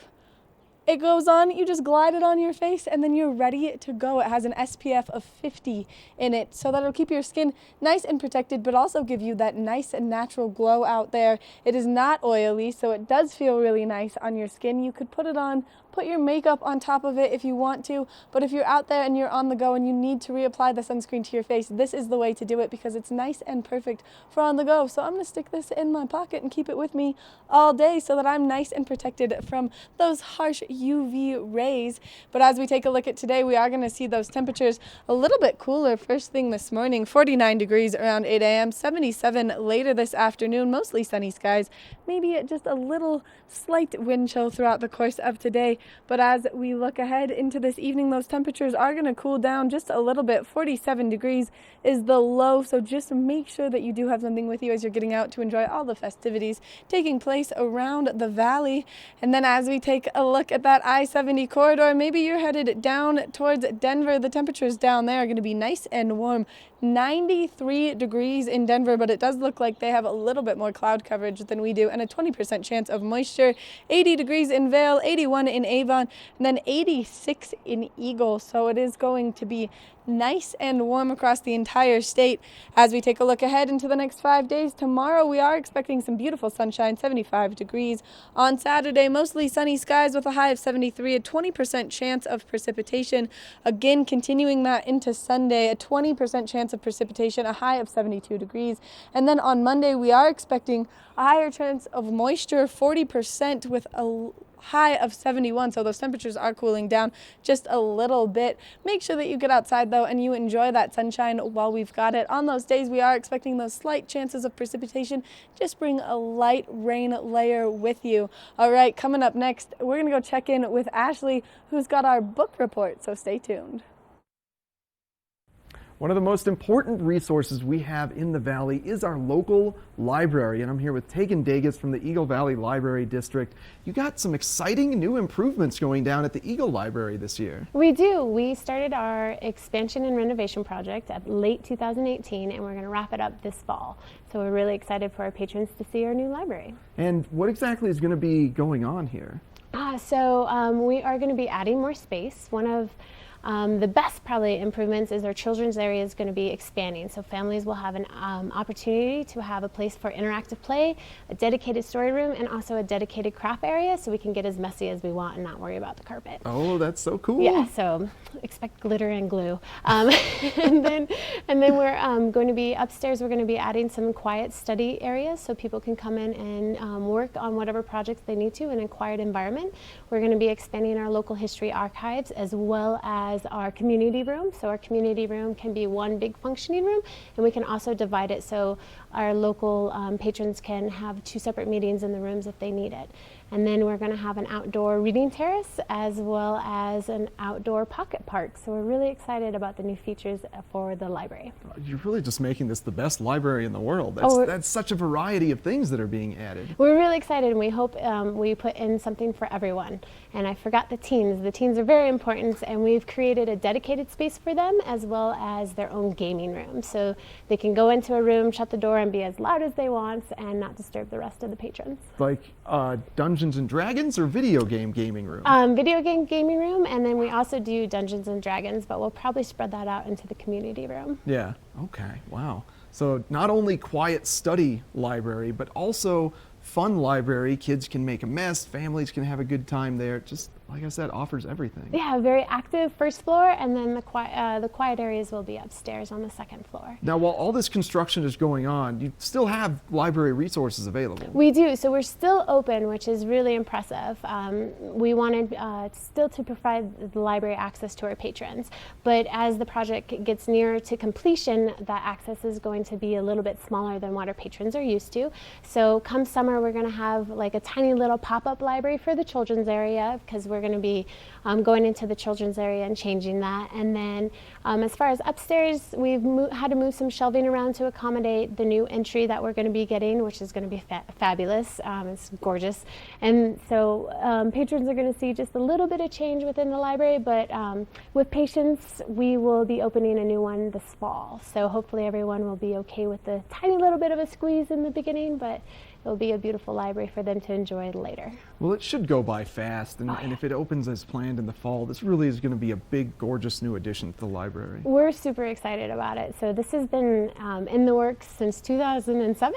it goes on, you just glide it on your face, and then you're ready to go. It has an SPF of 50 in it, so that'll keep your skin nice and protected, but also give you that nice and natural glow out there. It is not oily, so it does feel really nice on your skin. You could put it on, put your makeup on top of it if you want to, but if you're out there and you're on the go and you need to reapply the sunscreen to your face, this is the way to do it because it's nice and perfect for on the go. So I'm gonna stick this in my pocket and keep it with me all day so that I'm nice and protected from those harsh UV rays. But as we take a look at today, we are gonna see those temperatures a little bit cooler first thing this morning, 49 degrees around 8 a.m., 77 later this afternoon, mostly sunny skies, maybe just a little slight wind chill throughout the course of today. But as we look ahead into this evening, those temperatures are going to cool down just a little bit. 47 degrees is the low, so just make sure that you do have something with you as you're getting out to enjoy all the festivities taking place around the valley. And then as we take a look at that I-70 corridor, maybe you're headed down towards Denver. The temperatures down there are going to be nice and warm. 93 degrees in Denver, but it does look like they have a little bit more cloud coverage than we do and a 20% chance of moisture. 80 degrees in Vail, 81 in Avon, and then 86 in Eagle. So it is going to be nice and warm across the entire state. As we take a look ahead into the next 5 days, tomorrow we are expecting some beautiful sunshine, 75 degrees. On Saturday, mostly sunny skies with a high of 73, a 20% chance of precipitation. Again, continuing that into Sunday, a 20% chance of precipitation, a high of 72 degrees. And then on Monday, we are expecting a higher chance of moisture, 40% with a high of 71, so those temperatures are cooling down just a little bit. Make sure that you get outside though and you enjoy that sunshine while we've got it. On those days we are expecting those slight chances of precipitation. Just bring a light rain layer with you. All right, coming up next, we're gonna go check in with Ashley, who's got our book report, so stay tuned. One of the most important resources we have in the Valley is our local library, and I'm here with Tegan Dagas from the Eagle Valley Library District. You got some exciting new improvements going down at the Eagle Library this year. We do. We started our expansion and renovation project at late 2018, and we're going to wrap it up this fall. So we're really excited for our patrons to see our new library. And what exactly is going to be going on here? We are going to be adding more space. One of the best probably improvements is our children's area is going to be expanding, so families will have an opportunity to have a place for interactive play, a dedicated story room, and also a dedicated craft area so we can get as messy as we want and not worry about the carpet. Oh, that's so cool. Yeah, so expect glitter and glue. And then we're going to be upstairs, we're going to be adding some quiet study areas so people can come in and work on whatever projects they need to in a quiet environment. We're going to be expanding our local history archives as well as our community room. So our community room can be one big functioning room, and we can also divide it so our local patrons can have two separate meetings in the rooms if they need it. And then we're going to have an outdoor reading terrace as well as an outdoor pocket park. So we're really excited about the new features for the library. You're really just making this the best library in the world. That's such a variety of things that are being added. We're really excited, and we hope we put in something for everyone. And I forgot the teens. The teens are very important, and we've created a dedicated space for them as well as their own gaming room. So they can go into a room, shut the door, and be as loud as they want and not disturb the rest of the patrons. Like Dungeons Dungeons and Dragons or video game gaming room? Video game gaming room, and then we also do Dungeons and Dragons, but we'll probably spread that out into the community room. Yeah, okay, wow. So not only quiet study library, but also fun library. Kids can make a mess, families can have a good time there. Just like I said, offers everything. Yeah, very active first floor, and then the quiet areas will be upstairs on the second floor. Now, while all this construction is going on, you still have library resources available. We do, so we're still open, which is really impressive. We wanted still to provide the library access to our patrons, but as the project gets nearer to completion, that access is going to be a little bit smaller than what our patrons are used to. So come summer, we're going to have like a tiny little pop-up library for the children's area, because we're going to be going into the children's area and changing that. And then as far as upstairs, we've had to move some shelving around to accommodate the new entry that we're going to be getting, which is going to be fabulous. It's gorgeous. And so patrons are going to see just a little bit of change within the library, but with patience, we will be opening a new one this fall. So hopefully everyone will be okay with the tiny little bit of a squeeze in the beginning, but it'll be a beautiful library for them to enjoy later. Well, it should go by fast, and if it opens as planned in the fall, this really is going to be a big, gorgeous new addition to the library. We're super excited about it. So this has been in the works since 2007.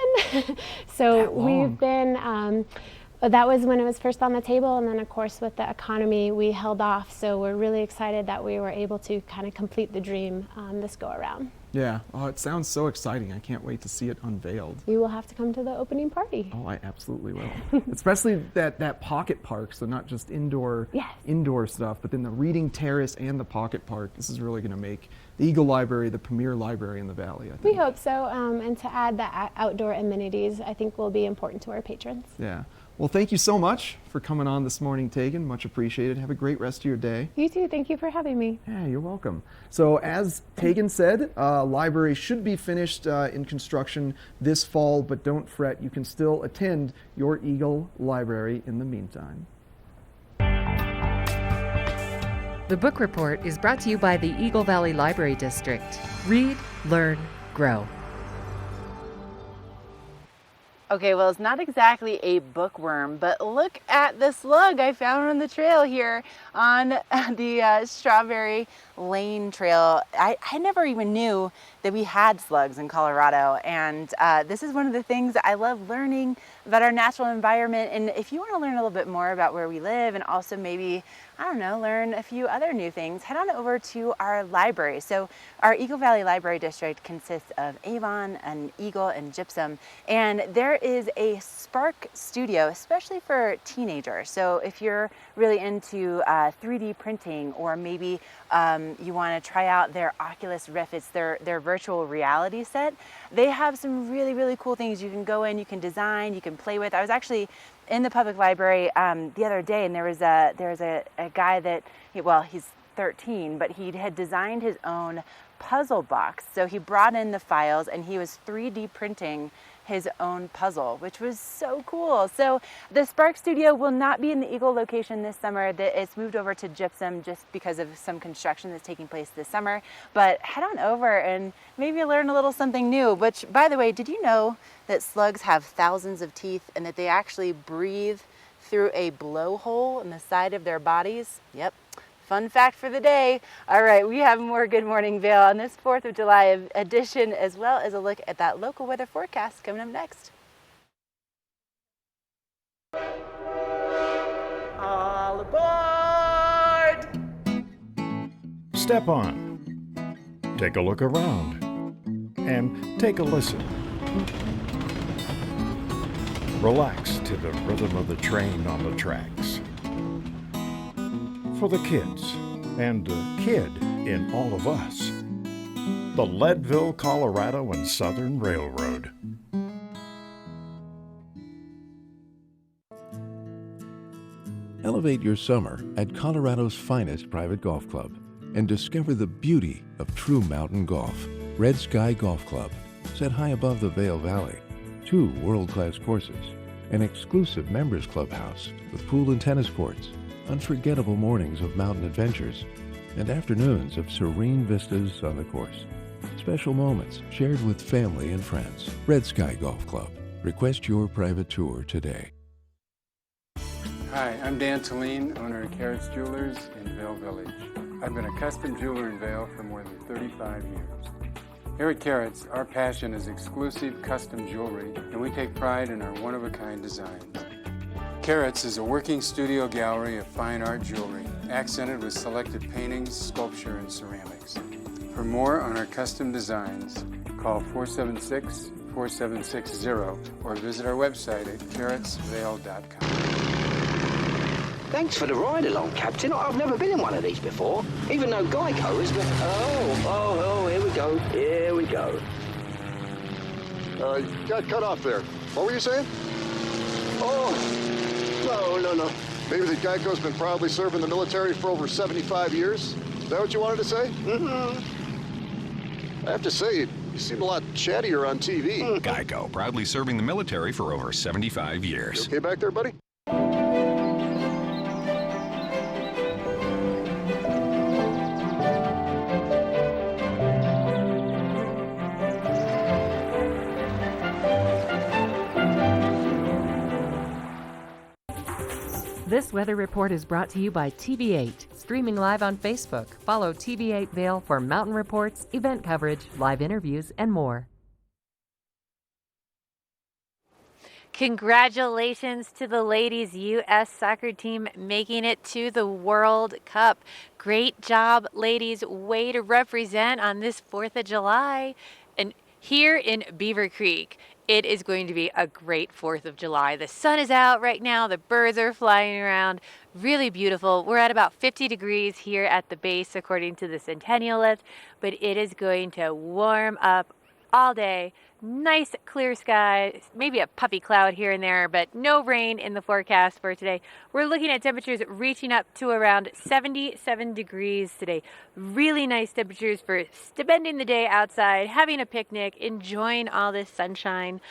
So we've been, that was when it was first on the table, and then of course with the economy we held off. So we're really excited that we were able to kind of complete the dream this go around. Yeah, oh, it sounds so exciting. I can't wait to see it unveiled. You will have to come to the opening party. Oh, I absolutely will. Especially that pocket park, so not just indoor stuff, but then the reading terrace and the pocket park. This is really going to make the Eagle Library the premier library in the Valley, I think. We hope so, and to add the outdoor amenities, I think will be important to our patrons. Yeah. Well, thank you so much for coming on this morning, Tegan. Much appreciated. Have a great rest of your day. You too. Thank you for having me. Yeah, you're welcome. So as Tegan said, library should be finished in construction this fall, but don't fret. You can still attend your Eagle Library in the meantime. The Book Report is brought to you by the Eagle Valley Library District. Read, learn, grow. Okay, well, it's not exactly a bookworm, but look at the slug I found on the trail here on the Strawberry Lane Trail. I never even knew that we had slugs in Colorado, and this is one of the things that I love learning about our natural environment. And if you want to learn a little bit more about where we live and also maybe, I don't know, learn a few other new things, head on over to our library. So our Eagle Valley Library District consists of Avon, an Eagle, and Gypsum, and there is a Spark studio, especially for teenagers. So if you're really into 3D printing, or maybe you want to try out their Oculus Rift, it's their virtual reality set, they have some really, really cool things you can go in, you can design, you can play with. I was actually in the public library the other day, and there was a guy that, he's 13, but he had designed his own puzzle box. So he brought in the files and he was 3D printing his own puzzle, which was so cool. So the Spark Studio will not be in the Eagle location this summer. It's moved over to Gypsum just because of some construction that's taking place this summer. But head on over and maybe learn a little something new. Which, by the way, did you know that slugs have thousands of teeth and that they actually breathe through a blowhole in the side of their bodies? Yep. Fun fact for the day. All right, we have more Good Morning Vail on this 4th of July edition, as well as a look at that local weather forecast coming up next. All aboard! Step on. Take a look around. And take a listen. Relax to the rhythm of the train on the tracks. For the kids, and a kid in all of us. The Leadville, Colorado and Southern Railroad. Elevate your summer at Colorado's finest private golf club and discover the beauty of true mountain golf. Red Sky Golf Club, set high above the Vail Valley. 2 world-class courses, an exclusive members clubhouse with pool and tennis courts, unforgettable mornings of mountain adventures, and afternoons of serene vistas on the course. Special moments shared with family and friends. Red Sky Golf Club. Request your private tour today. Hi, I'm Dan Talene, owner of Carrots Jewelers in Vail Village. I've been a custom jeweler in Vail for more than 35 years. Here at Carrots, our passion is exclusive custom jewelry, and we take pride in our one-of-a-kind designs. Carrots is a working studio gallery of fine art jewelry, accented with selected paintings, sculpture, and ceramics. For more on our custom designs, call 476-4760 or visit our website at carrotsvail.com. Thanks for the ride along, Captain. I've never been in one of these before, even though Geico is... Oh, here we go, here we go. You got cut off there. What were you saying? Oh, no. Maybe that Geico's been proudly serving the military for over 75 years? Is that what you wanted to say? Mm-hmm. I have to say, you seem a lot chattier on TV. Geico, proudly serving the military for over 75 years. You okay back there, buddy? This weather report is brought to you by TV8, streaming live on Facebook. Follow TV8 Vail for mountain reports, event coverage, live interviews, and more. Congratulations to the ladies U.S. soccer team making it to the World Cup. Great job, ladies. Way to represent on this 4th of July. And here in Beaver Creek, it is going to be a great 4th of July. The sun is out right now. The birds are flying around. Really beautiful. We're at about 50 degrees here at the base according to the Centennial Lift, but it is going to warm up all day. Nice clear sky, maybe a puffy cloud here and there, but no rain in the forecast for today. We're looking at temperatures reaching up to around 77 degrees today. Really nice temperatures for spending the day outside, having a picnic, enjoying all this sunshine.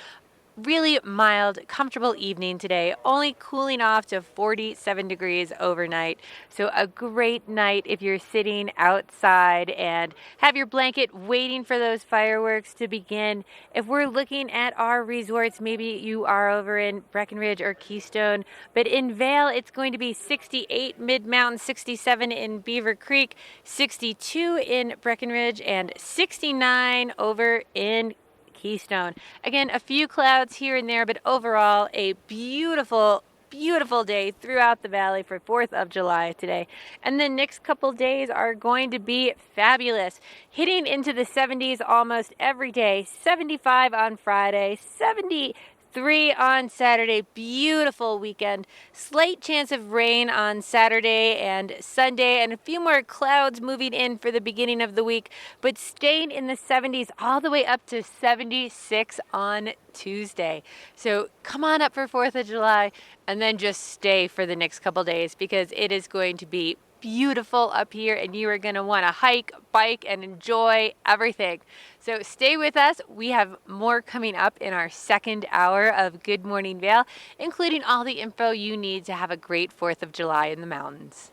Really mild, comfortable evening today, only cooling off to 47 degrees overnight. So a great night if you're sitting outside and have your blanket waiting for those fireworks to begin. If we're looking at our resorts, maybe you are over in Breckenridge or Keystone, but in Vail, it's going to be 68 mid-mountain, 67 in Beaver Creek, 62 in Breckenridge, and 69 over in Keystone. Again, a few clouds here and there, but overall a beautiful day throughout the valley for 4th of July today. And the next couple days are going to be fabulous. Hitting into the 70s almost every day. 75 on Friday, 73 on Saturday. Beautiful weekend. Slight chance of rain on Saturday and Sunday, and a few more clouds moving in for the beginning of the week, but staying in the 70s all the way up to 76 on Tuesday. So come on up for 4th of July and then just stay for the next couple days because it is going to be beautiful up here and you are going to want to hike, bike, and enjoy everything. So stay with us. We have more coming up in our second hour of Good Morning Vail, including all the info you need to have a great 4th of July in the mountains.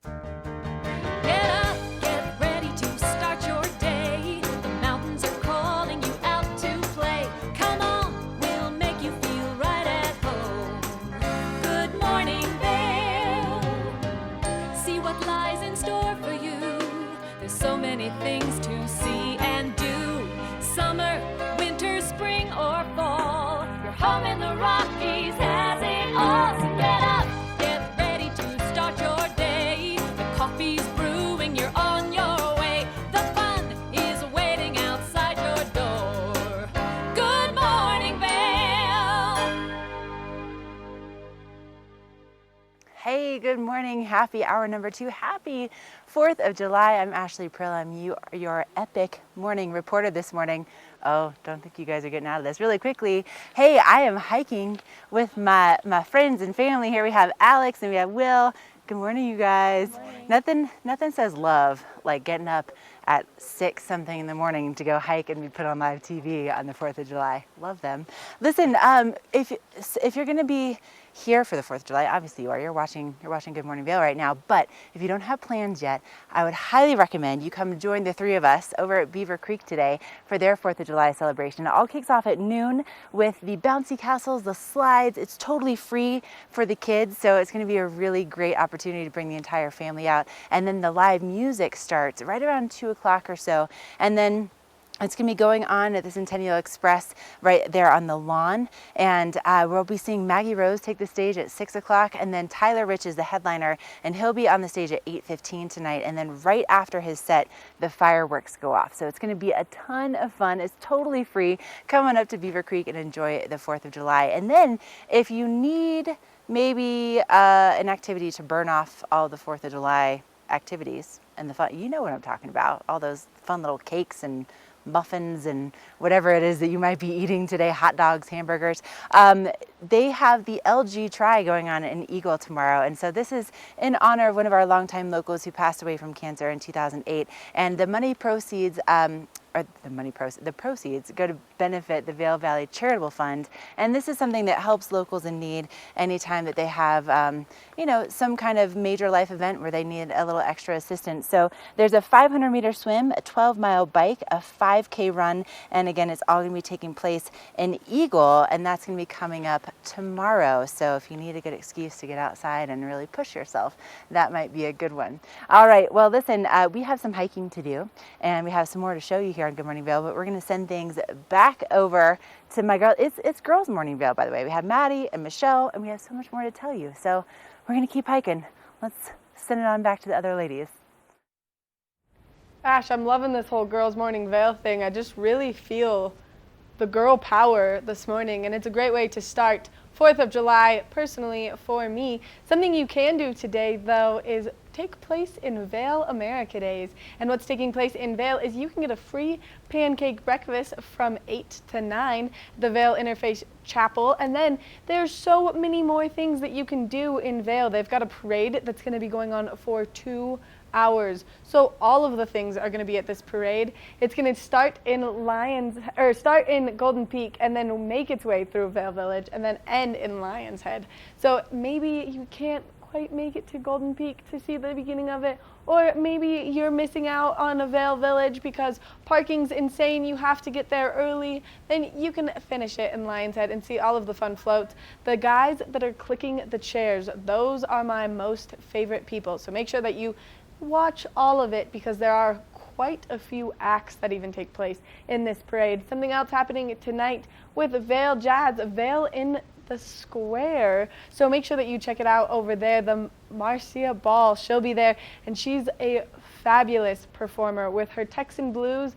Get up, get ready to start your day. The mountains are calling you out to play. Come on, we'll make you feel right at home. Good morning, Vail. See what lies in store for you. There's so many things to see and do. Summer, winter, spring, or fall. Your home in the Rockies has it all. So get up, get ready to start your day. The coffee's brewing, you're on your way. The fun is waiting outside your door. Good morning, Vail. Hey, good morning. Happy hour number 2. Happy 4th of July. I'm Ashley Prill. I'm your epic morning reporter this morning. Oh, don't think you guys are getting out of this. Really quickly, hey, I am hiking with my friends and family here. We have Alex and we have Will. Good morning, you guys. Nothing says love like getting up at 6 something in the morning to go hike and be put on live TV on the 4th of July. Love them. Listen, if you're going to be here for the 4th of July. Obviously you are, you're watching Good Morning Vail right now, but if you don't have plans yet, I would highly recommend you come join the three of us over at Beaver Creek today for their 4th of July celebration. It all kicks off at noon with the bouncy castles, the slides. It's totally free for the kids, so it's going to be a really great opportunity to bring the entire family out. And then the live music starts right around 2 o'clock or so, and then it's going to be going on at the Centennial Express right there on the lawn, and we'll be seeing Maggie Rose take the stage at 6 o'clock, and then Tyler Rich is the headliner, and he'll be on the stage at 8:15 tonight, and then right after his set, the fireworks go off. So it's going to be a ton of fun. It's totally free. Come on up to Beaver Creek and enjoy the 4th of July. And then if you need maybe an activity to burn off all the 4th of July activities and the fun, you know what I'm talking about, all those fun little cakes and muffins and whatever it is that you might be eating today, hot dogs, hamburgers. They have the LG Try going on in Eagle tomorrow, and so this is in honor of one of our longtime locals who passed away from cancer in 2008, and the money proceeds the proceeds go to benefit the Vail Valley Charitable Fund, and this is something that helps locals in need anytime that they have you know, some kind of major life event where they need a little extra assistance. So there's a 500-meter swim, a 12-mile bike, a 5K run, and again, it's all going to be taking place in Eagle, and that's going to be coming up tomorrow. So if you need a good excuse to get outside and really push yourself, that might be a good one. All right, well, listen, we have some hiking to do, and we have some more to show you here on Good Morning Vail, but we're going to send things back over to my girl. It's Girls Morning Vail, by the way. We have Maddie and Michelle, and we have so much more to tell you. So we're going to keep hiking. Let's send it on back to the other ladies. Ash, I'm loving this whole Girls Morning Vail thing. I just really feel the girl power this morning, and it's a great way to start 4th of July, personally, for me. Something you can do today, though, is take place in Vail America Days. And what's taking place in Vail is you can get a free pancake breakfast from 8 to 9 at the Vail Interfaith Chapel. And then there's so many more things that you can do in Vail. They've got a parade that's going to be going on for 2 hours. So all of the things are going to be at this parade. It's going to start in Golden Peak and then make its way through Vail Village and then end in Lions Head. So maybe you can't quite make it to Golden Peak to see the beginning of it, or maybe you're missing out on a Vail Village because parking's insane, you have to get there early. Then you can finish it in Lions Head and see all of the fun floats. The guys that are clicking the chairs, those are my most favorite people. So make sure that you watch all of it because there are quite a few acts that even take place in this parade. Something else happening tonight with Vail Jazz, Vail in the Square. So make sure that you check it out over there. The Marcia Ball, she'll be there, and she's a fabulous performer with her Texan blues,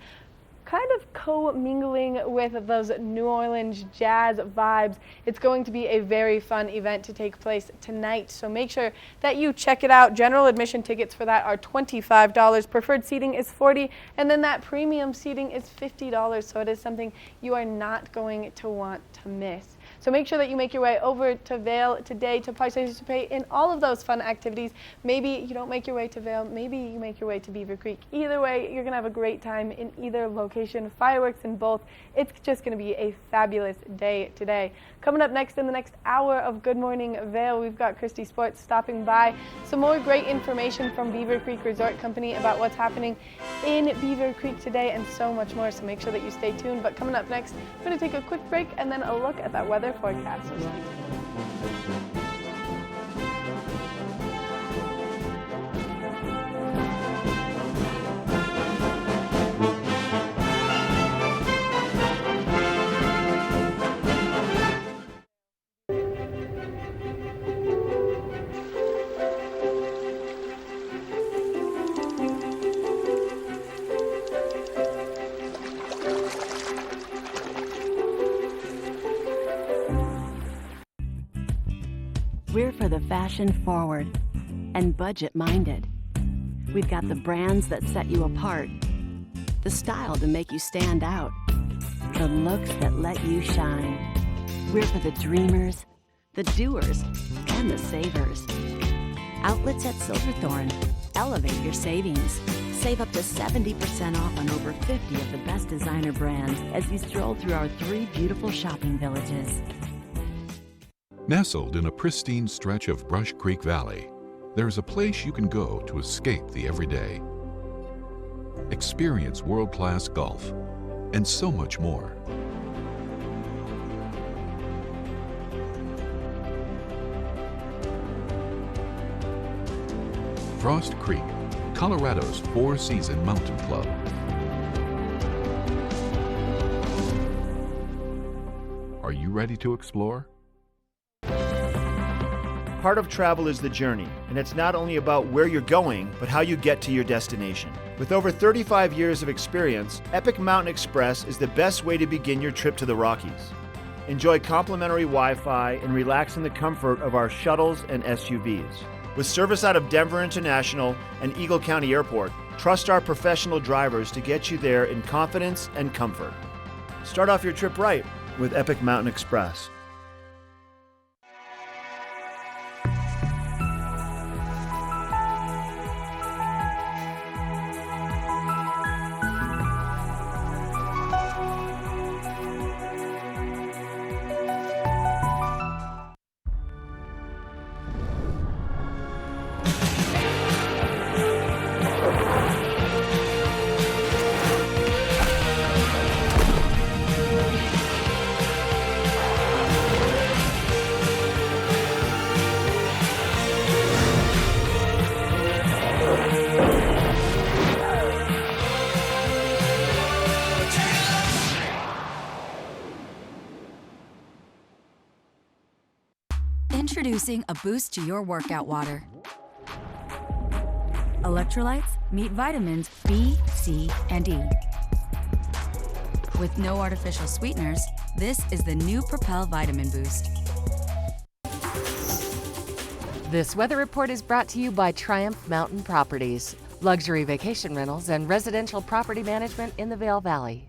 kind of co-mingling with those New Orleans jazz vibes. It's going to be a very fun event to take place tonight, so make sure that you check it out. General admission tickets for that are $25. Preferred seating is $40, and then that premium seating is $50, so it is something you are not going to want to miss. So make sure that you make your way over to Vail today to participate in all of those fun activities. Maybe you don't make your way to Vail, maybe you make your way to Beaver Creek. Either way, you're going to have a great time in either location. Fireworks in both. It's just going to be a fabulous day today. Coming up next in the next hour of Good Morning Vail, we've got Christy Sports stopping by. Some more great information from Beaver Creek Resort Company about what's happening in Beaver Creek today and so much more, so make sure that you stay tuned. But coming up next, we're going to take a quick break and then a look at that weather forecast. We're for the fashion forward and budget minded. We've got the brands that set you apart, the style to make you stand out, the looks that let you shine. We're for the dreamers, the doers, and the savers. Outlets at Silverthorne. Elevate your savings. Save up to 70% off on over 50 of the best designer brands as you stroll through our 3 beautiful shopping villages. Nestled in a pristine stretch of Brush Creek Valley, there's a place you can go to escape the everyday. Experience world-class golf and so much more. Frost Creek, Colorado's four-season mountain club. Are you ready to explore? Part of travel is the journey, and it's not only about where you're going, but how you get to your destination. With over 35 years of experience, Epic Mountain Express is the best way to begin your trip to the Rockies. Enjoy complimentary Wi-Fi and relax in the comfort of our shuttles and SUVs. With service out of Denver International and Eagle County Airport, trust our professional drivers to get you there in confidence and comfort. Start off your trip right with Epic Mountain Express. Introducing a boost to your workout water. Electrolytes meet vitamins B, C, and E. With no artificial sweeteners, this is the new Propel Vitamin Boost. This weather report is brought to you by Triumph Mountain Properties, luxury vacation rentals and residential property management in the Vail Valley.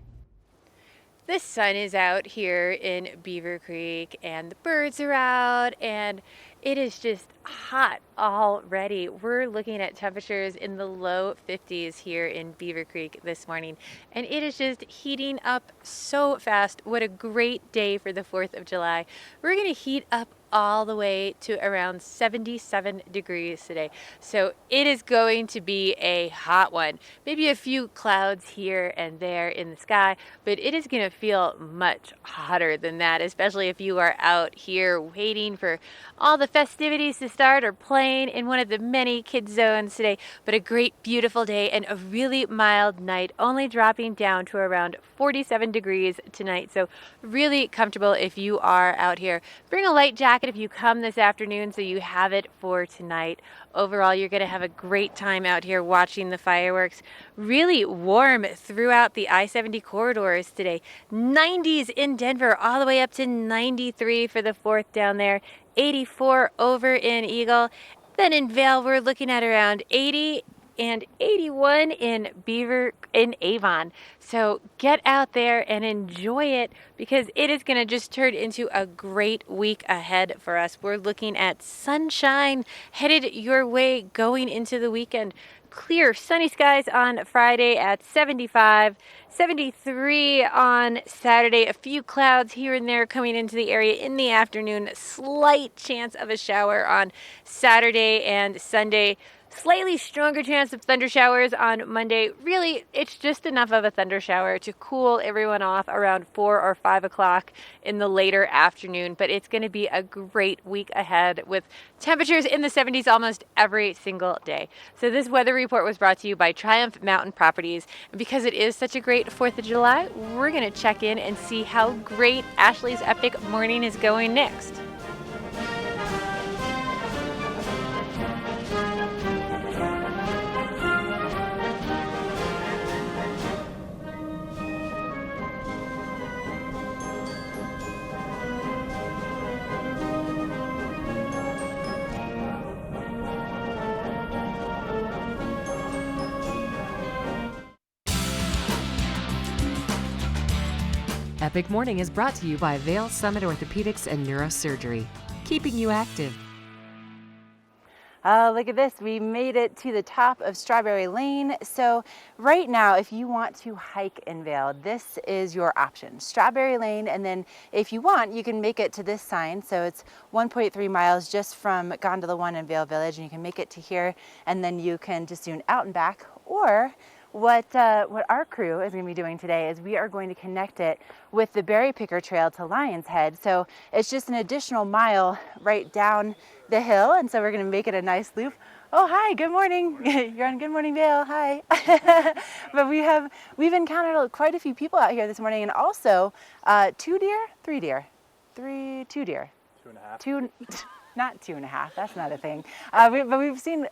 The sun is out here in Beaver Creek and the birds are out and it is just hot already. We're looking at temperatures in the low 50s here in Beaver Creek this morning and it is just heating up so fast. What a great day for the 4th of July. We're going to heat up all the way to around 77 degrees today. So it is going to be a hot one. Maybe a few clouds here and there in the sky, but it is going to feel much hotter than that, especially if you are out here waiting for all the festivities to start or playing in one of the many kids zones today. But a great, beautiful day and a really mild night, only dropping down to around 47 degrees tonight. So really comfortable if you are out here. Bring a light jacket if you come this afternoon so you have it for tonight. Overall, you're going to have a great time out here watching the fireworks. Really warm throughout the I-70 corridors today. 90s in Denver, all the way up to 93 for the 4th down there. 84 over in Eagle. Then in Vail, we're looking at around 80 and 81 in Avon. So get out there and enjoy it because it is going to just turn into a great week ahead for us. We're looking at sunshine headed your way going into the weekend. Clear sunny skies on Friday at 75, 73 on Saturday. A few clouds here and there coming into the area in the afternoon. Slight chance of a shower on Saturday and Sunday. Slightly stronger chance of thunder showers on Monday. Really, it's just enough of a thunder shower to cool everyone off around 4 or 5 o'clock in the later afternoon. But it's going to be a great week ahead with temperatures in the 70s almost every single day. So this weather report was brought to you by Triumph Mountain Properties. And because it is such a great 4th of July, we're going to check in and see how great Ashley's Epic Morning is going next. Epic Morning is brought to you by Vail Summit Orthopedics and Neurosurgery, keeping you active. Oh, look at this. We made it to the top of Strawberry Lane. So right now, if you want to hike in Vail, this is your option. Strawberry Lane, and then if you want, you can make it to this sign. So it's 1.3 miles just from Gondola 1 in Vail Village, and you can make it to here, and then you can just do an out and back. Or what our crew is going to be doing today is we are going to connect it with the Berry Picker Trail to Lion's Head. So it's just an additional mile right down the hill, and so we're going to make it a nice loop. Oh, hi, good morning. You're on Good Morning Vail, hi. But we've encountered quite a few people out here this morning, and also 2 deer, 3 deer, 2 deer. 2.5. Not 2.5, that's not a thing. But we've seen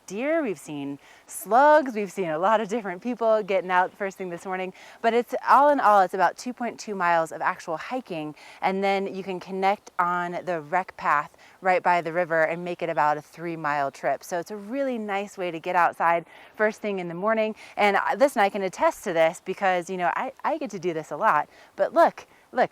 deer, we've seen slugs, we've seen a lot of different people getting out first thing this morning, but it's all in all, it's about 2.2 miles of actual hiking, and then you can connect on the rec path right by the river and make it about a 3-mile trip. So it's a really nice way to get outside first thing in the morning. And listen, I can attest to this because, you know, I get to do this a lot, but look,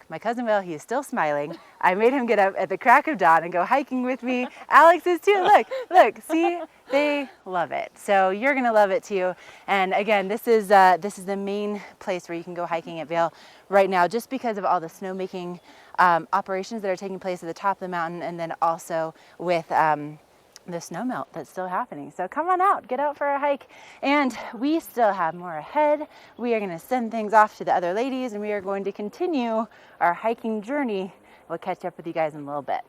my cousin Will, he is still smiling. I made him get up at the crack of dawn and go hiking with me. Alex is too, look, see, they love it. So you're gonna love it too. And again, this is the main place where you can go hiking at Vail right now, just because of all the snowmaking operations that are taking place at the top of the mountain, and then also with the snow melt that's still happening. So come on out, get out for a hike. And we still have more ahead. We are gonna send things off to the other ladies, and we are going to continue our hiking journey. We'll catch up with you guys in a little bit.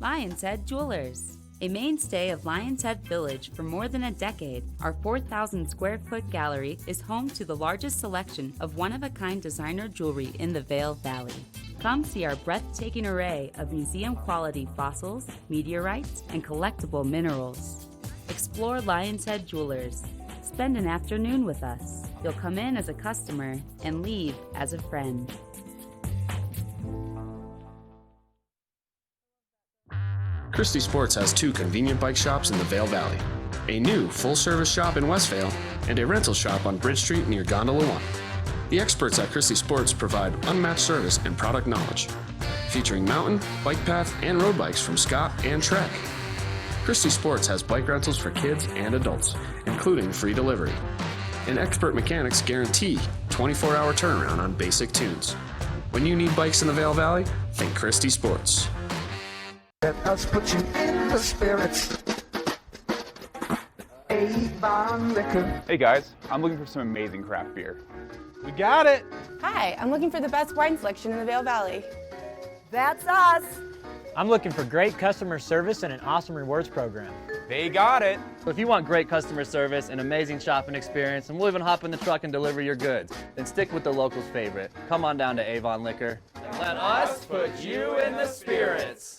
Lion's Head Jewelers. A mainstay of Lion's Head Village for more than a decade, our 4,000 square foot gallery is home to the largest selection of one-of-a-kind designer jewelry in the Vail Valley. Come see our breathtaking array of museum-quality fossils, meteorites, and collectible minerals. Explore Lion's Head Jewelers. Spend an afternoon with us. You'll come in as a customer and leave as a friend. Christie Sports has 2 convenient bike shops in the Vail Valley, a new full-service shop in West Vail, and a rental shop on Bridge Street near Gondola 1. The experts at Christie Sports provide unmatched service and product knowledge, featuring mountain, bike path, and road bikes from Scott and Trek. Christie Sports has bike rentals for kids and adults, including free delivery. And expert mechanics guarantee 24-hour turnaround on basic tunes. When you need bikes in the Vail Valley, think Christie Sports. Let us put you in the spirits. Avon Liquor. Hey guys, I'm looking for some amazing craft beer. We got it! Hi, I'm looking for the best wine selection in the Vail Valley. That's us! I'm looking for great customer service and an awesome rewards program. They got it! So if you want great customer service, an amazing shopping experience, and we'll even hop in the truck and deliver your goods, then stick with the locals' favorite. Come on down to Avon Liquor. Let us put you in the spirits.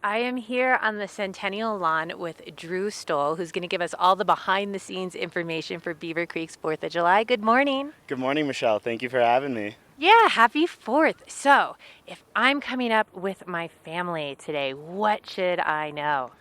I am here on the Centennial Lawn with Drew Stoll, who's going to give us all the behind-the-scenes information for Beaver Creek's 4th of July. Good morning. Good morning, Michelle. Thank you for having me. Yeah, happy 4th. So, if I'm coming up with my family today, what should I know?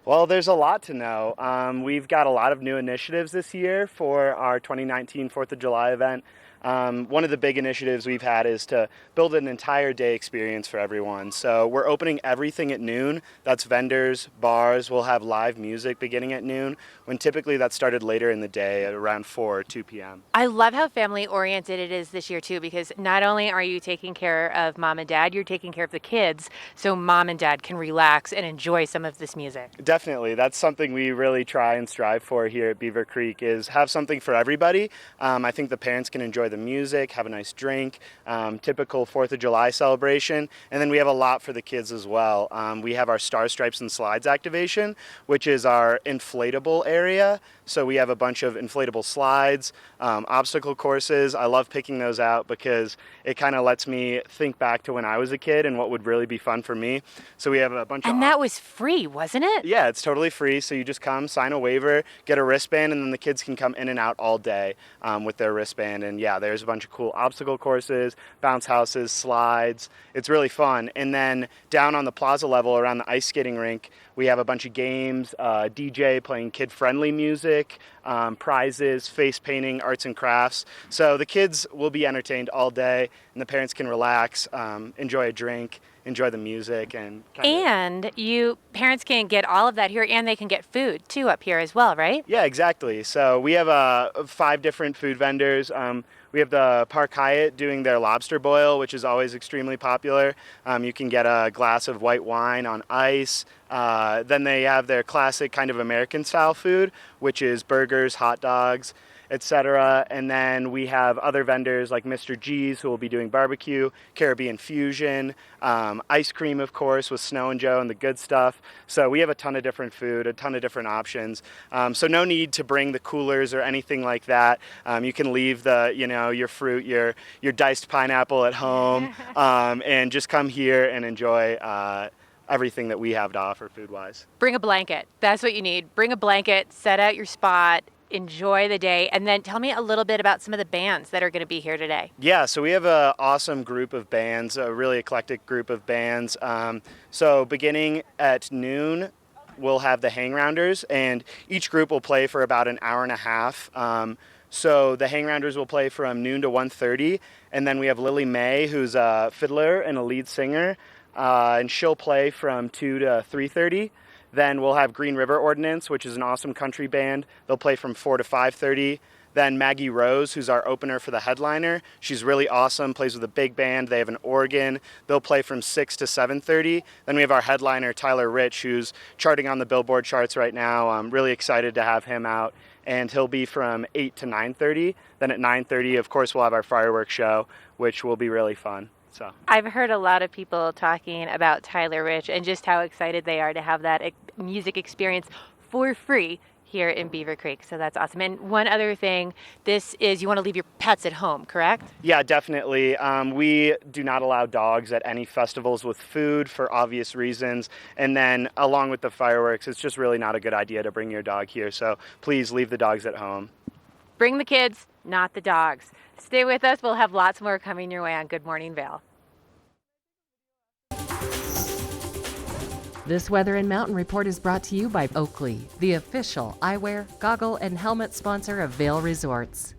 Well, there's a lot to know. We've got a lot of new initiatives this year for our 2019 4th of July event. One of the big initiatives we've had is to build an entire day experience for everyone. So we're opening everything at noon. That's vendors, bars. We'll have live music beginning at noon, when typically that started later in the day at around 4 or 2 p.m. I love how family oriented it is this year too, because not only are you taking care of mom and dad, you're taking care of the kids, so mom and dad can relax and enjoy some of this music. Definitely. That's something we really try and strive for here at Beaver Creek, is have something for everybody. I think the parents can enjoy the music, have a nice drink, typical 4th of July celebration, and then we have a lot for the kids as well. We have our Star Stripes and Slides activation, which is our inflatable area. So we have a bunch of inflatable slides, obstacle courses. I love picking those out because it kind of lets me think back to when I was a kid and what would really be fun for me. So we have a bunch of... And that was free, wasn't it? Yeah, it's totally free. So you just come, sign a waiver, get a wristband, and then the kids can come in and out all day with their wristband. And yeah, there's a bunch of cool obstacle courses, bounce houses, slides. It's really fun. And then down on the plaza level around the ice skating rink, we have a bunch of games, DJ playing kid-friendly music, prizes, face painting, arts and crafts. So the kids will be entertained all day, and the parents can relax, enjoy a drink, enjoy the music, and parents can get all of that here, and they can get food too up here as well, right? Yeah, exactly. So we have 5 different food vendors. We have the Park Hyatt doing their lobster boil, which is always extremely popular. You can get a glass of white wine on ice. Then they have their classic kind of American style food, which is burgers, hot dogs, etc. And then we have other vendors like Mr. G's, who will be doing barbecue, Caribbean fusion, ice cream, of course, with Snow and Joe and the good stuff. So we have a ton of different food, a ton of different options. So no need to bring the coolers or anything like that. You can leave your fruit, your diced pineapple at home, and just come here and enjoy everything that we have to offer food-wise. Bring a blanket. That's what you need. Bring a blanket, set out your spot, enjoy the day, and then tell me a little bit about some of the bands that are going to be here today. Yeah, so we have an awesome group of bands, a really eclectic group of bands. So beginning at noon, we'll have the Hang Rounders, and each group will play for about an hour and a half. So the Hang Rounders will play from noon to 1:30, and then we have Lily May, who's a fiddler and a lead singer, and she'll play from 2 to 3:30. Then we'll have Green River Ordinance, which is an awesome country band. They'll play from 4 to 5:30. Then Maggie Rose, who's our opener for the headliner. She's really awesome, plays with a big band. They have an organ. They'll play from 6 to 7:30. Then we have our headliner, Tyler Rich, who's charting on the Billboard charts right now. I'm really excited to have him out. And he'll be from 8 to 9:30. Then at 9:30, of course, we'll have our fireworks show, which will be really fun. So I've heard a lot of people talking about Tyler Rich and just how excited they are to have that music experience for free here in Beaver Creek. So that's awesome. And one other thing, you want to leave your pets at home, correct? Yeah, definitely. We do not allow dogs at any festivals with food for obvious reasons. And then along with the fireworks, it's just really not a good idea to bring your dog here. So please leave the dogs at home. Bring the kids, not the dogs. Stay with us. We'll have lots more coming your way on Good Morning Vail. This Weather and Mountain Report is brought to you by Oakley, the official eyewear, goggle, and helmet sponsor of Vail Resorts.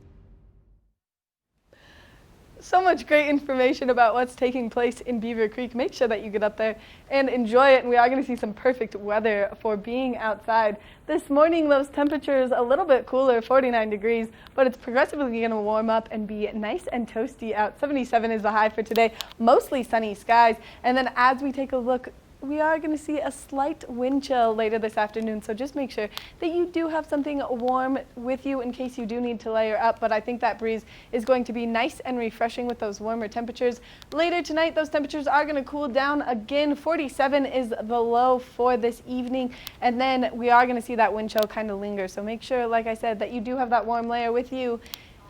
So much great information about what's taking place in Beaver Creek. Make sure that you get up there and enjoy it. And we are going to see some perfect weather for being outside. This morning, those temperatures a little bit cooler, 49 degrees, but it's progressively going to warm up and be nice and toasty out. 77 is the high for today, mostly sunny skies. And then as we take a look, we are going to see a slight wind chill later this afternoon, so just make sure that you do have something warm with you in case you do need to layer up. But I think that breeze is going to be nice and refreshing with those warmer temperatures. Later tonight, those temperatures are going to cool down again. 47 is the low for this evening, and then we are going to see that wind chill kind of linger. So make sure, like I said, that you do have that warm layer with you.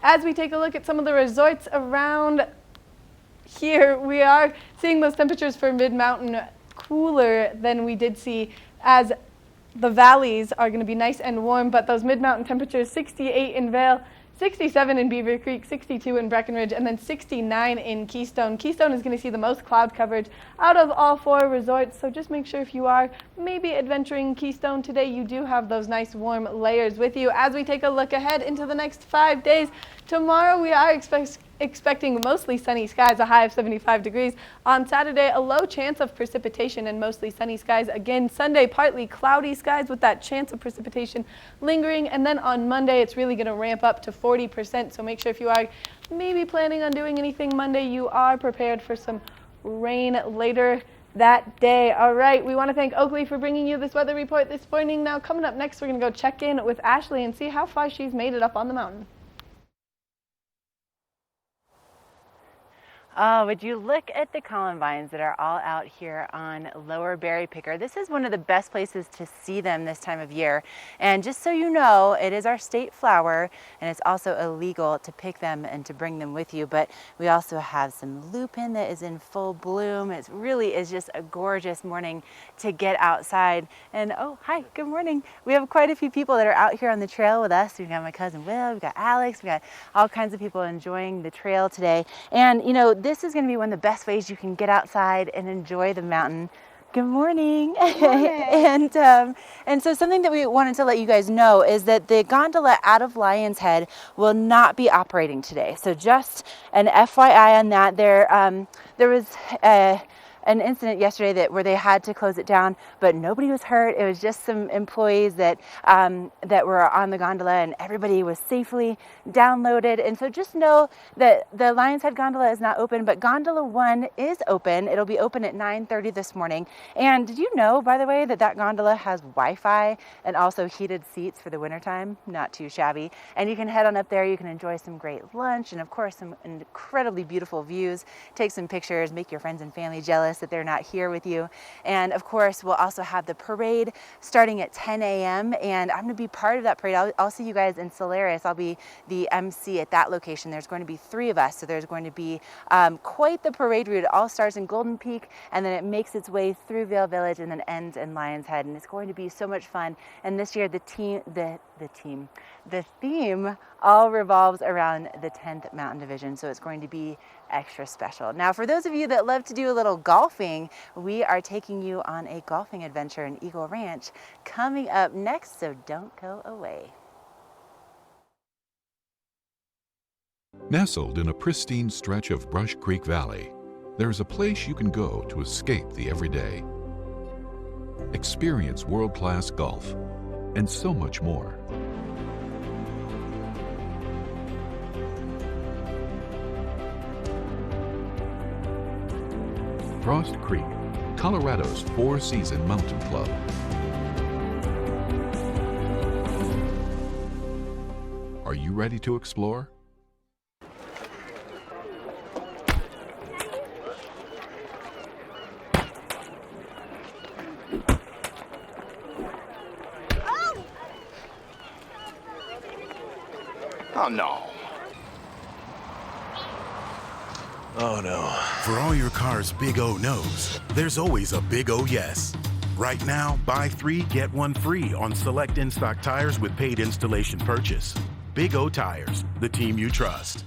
As we take a look at some of the resorts around here, we are seeing those temperatures for Mid-Mountain cooler than we did see, as the valleys are going to be nice and warm, but those mid-mountain temperatures, 68 in Vail, 67 in Beaver Creek, 62 in Breckenridge, and then 69 in Keystone. Keystone is going to see the most cloud coverage out of all 4 resorts, so just make sure if you are maybe adventuring Keystone today, you do have those nice warm layers with you. As we take a look ahead into the next 5 days, tomorrow we are expecting mostly sunny skies, a high of 75 degrees. On Saturday, a low chance of precipitation and mostly sunny skies. Again, Sunday, partly cloudy skies with that chance of precipitation lingering. And then on Monday, it's really going to ramp up to 40%. So make sure if you are maybe planning on doing anything Monday, you are prepared for some rain later that day. All right, we want to thank Oakley for bringing you this weather report this morning. Now, coming up next, we're going to go check in with Ashley and see how far she's made it up on the mountain. Oh, would you look at the columbines that are all out here on Lower Berry Picker. This is one of the best places to see them this time of year. And just so you know, it is our state flower, and it's also illegal to pick them and to bring them with you. But we also have some lupin that is in full bloom. It really is just a gorgeous morning to get outside. And oh, hi, good morning. We have quite a few people that are out here on the trail with us. We've got my cousin Will, we've got Alex, we've got all kinds of people enjoying the trail today. And you know, this is going to be one of the best ways you can get outside and enjoy the mountain. Good morning. Good morning. and so something that we wanted to let you guys know is that the gondola out of Lion's Head will not be operating today. So just an FYI on that. There was an incident yesterday where they had to close it down, but nobody was hurt. It was just some employees that were on the gondola, and everybody was safely downloaded. And so just know that the Lion's Head gondola is not open, but Gondola 1 is open. It'll be open at 9:30 this morning. And did you know, by the way, that gondola has Wi-Fi and also heated seats for the wintertime? Not too shabby. And you can head on up there. You can enjoy some great lunch and, of course, some incredibly beautiful views. Take some pictures, make your friends and family jealous that they're not here with you. And of course, we'll also have the parade starting at 10 a.m. and I'm going to be part of that parade. I'll see you guys in Solaris. I'll be the MC at that location. There's going to be 3 of us, so there's going to be quite the parade route. It all starts in Golden Peak and then it makes its way through Vail Village and then ends in Lion's Head, and it's going to be so much fun. And this year the theme all revolves around the 10th Mountain Division, so it's going to be extra special. Now, for those of you that love to do a little golfing, we are taking you on a golfing adventure in Eagle Ranch coming up next, so don't go away. Nestled in a pristine stretch of Brush Creek Valley, there's a place you can go to escape the everyday. Experience world-class golf and so much more. Frost Creek, Colorado's 4-season mountain club. Are you ready to explore? Oh no. Oh no. For all your car's big O no's, there's always a big O yes. Right now, buy 3, get 1 free on select in-stock tires with paid installation purchase. Big O Tires, the team you trust.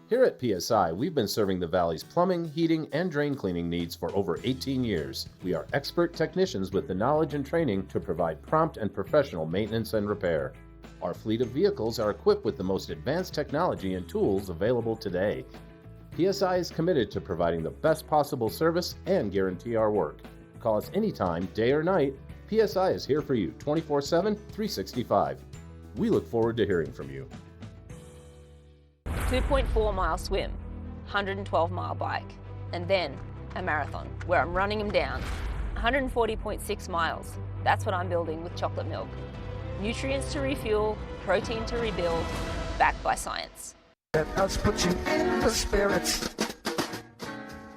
Here at PSI, we've been serving the Valley's plumbing, heating, and drain cleaning needs for over 18 years. We are expert technicians with the knowledge and training to provide prompt and professional maintenance and repair. Our fleet of vehicles are equipped with the most advanced technology and tools available today. PSI is committed to providing the best possible service and guarantee our work. Call us anytime, day or night. PSI is here for you 24/7, 365. We look forward to hearing from you. 2.4 mile swim, 112 mile bike, and then a marathon where I'm running them down. 140.6 miles. That's what I'm building with chocolate milk. Nutrients to refuel, protein to rebuild, backed by science. Let us put you in the spirits.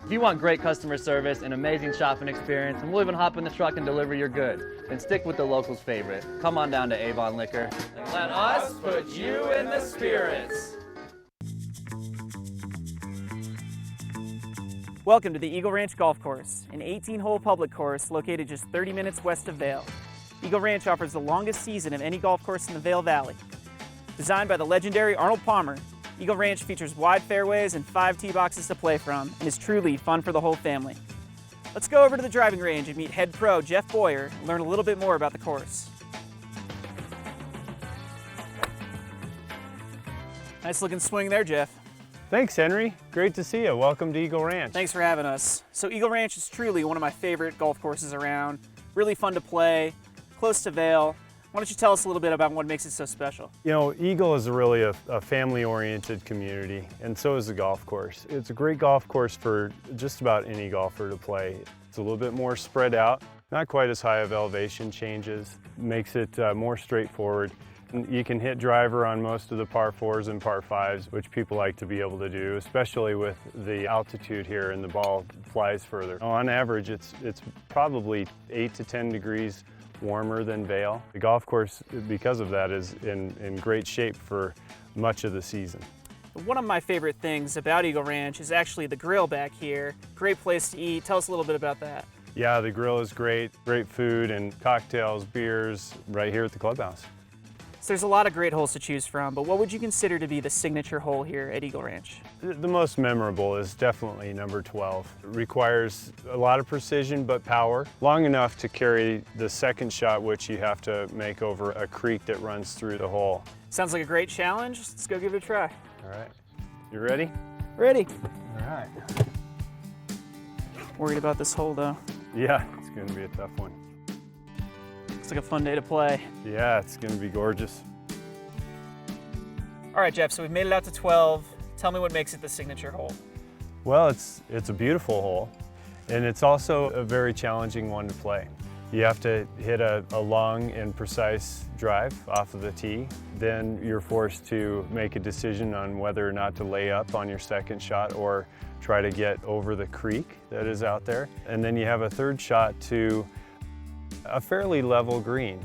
If you want great customer service and amazing shopping experience, and we'll even hop in the truck and deliver your goods, then stick with the locals' favorite. Come on down to Avon Liquor. And let us put you in the spirits. Welcome to the Eagle Ranch Golf Course, an 18-hole public course located just 30 minutes west of Vail. Eagle Ranch offers the longest season of any golf course in the Vail Valley. Designed by the legendary Arnold Palmer, Eagle Ranch features wide fairways and 5 tee boxes to play from and is truly fun for the whole family. Let's go over to the driving range and meet head pro Jeff Boyer and learn a little bit more about the course. Nice looking swing there, Jeff. Thanks, Henry. Great to see you. Welcome to Eagle Ranch. Thanks for having us. So Eagle Ranch is truly one of my favorite golf courses around. Really fun to play, close to Vail. Why don't you tell us a little bit about what makes it so special? You know, Eagle is really a family-oriented community, and so is the golf course. It's a great golf course for just about any golfer to play. It's a little bit more spread out, not quite as high of elevation changes, makes it more straightforward. You can hit driver on most of the par 4s and par 5s, which people like to be able to do, especially with the altitude here and the ball flies further. On average, it's probably 8 to 10 degrees warmer than Vail. The golf course, because of that, is in great shape for much of the season. One of my favorite things about Eagle Ranch is actually the grill back here. Great place to eat. Tell us a little bit about that. Yeah, the grill is great. Great food and cocktails, beers right here at the clubhouse. So there's a lot of great holes to choose from, but what would you consider to be the signature hole here at Eagle Ranch? The most memorable is definitely number 12. It requires a lot of precision but power, long enough to carry the second shot, which you have to make over a creek that runs through the hole. Sounds like a great challenge. Let's go give it a try. All right. You ready? Ready. All right. Worried about this hole though. Yeah, it's going to be a tough one. Looks like a fun day to play. Yeah, it's going to be gorgeous. All right, Jeff, so we've made it out to 12. Tell me what makes it the signature hole. Well, it's a beautiful hole, and it's also a very challenging one to play. You have to hit a long and precise drive off of the tee. Then you're forced to make a decision on whether or not to lay up on your second shot or try to get over the creek that is out there. And then you have a third shot to a fairly level green.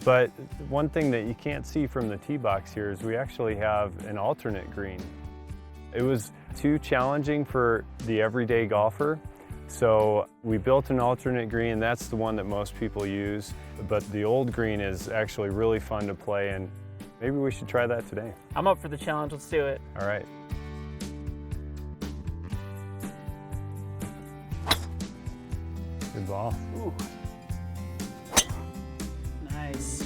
But one thing that you can't see from the tee box here is we actually have an alternate green. It was too challenging for the everyday golfer, so we built an alternate green. That's the one that most people use, but the old green is actually really fun to play, and maybe we should try that today. I'm up for the challenge. Let's do it. All right. Good ball. Ooh. Nice.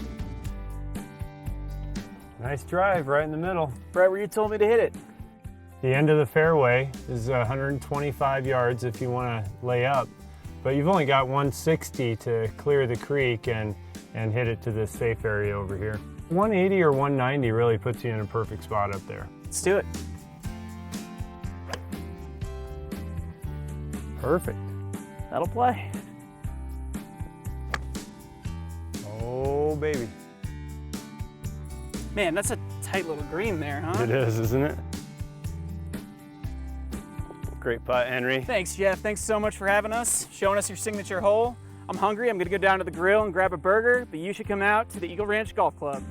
Nice drive right in the middle. Right where you told me to hit it. The end of the fairway is 125 yards if you want to lay up, but you've only got 160 to clear the creek and hit it to this safe area over here. 180 or 190 really puts you in a perfect spot up there. Let's do it. Perfect. That'll play. Oh, baby. Man, that's a tight little green there, huh? It is, isn't it? Great putt, Henry. Thanks, Jeff. Thanks so much for having us, showing us your signature hole. I'm hungry. I'm going to go down to the grill and grab a burger, but you should come out to the Eagle Ranch Golf Club.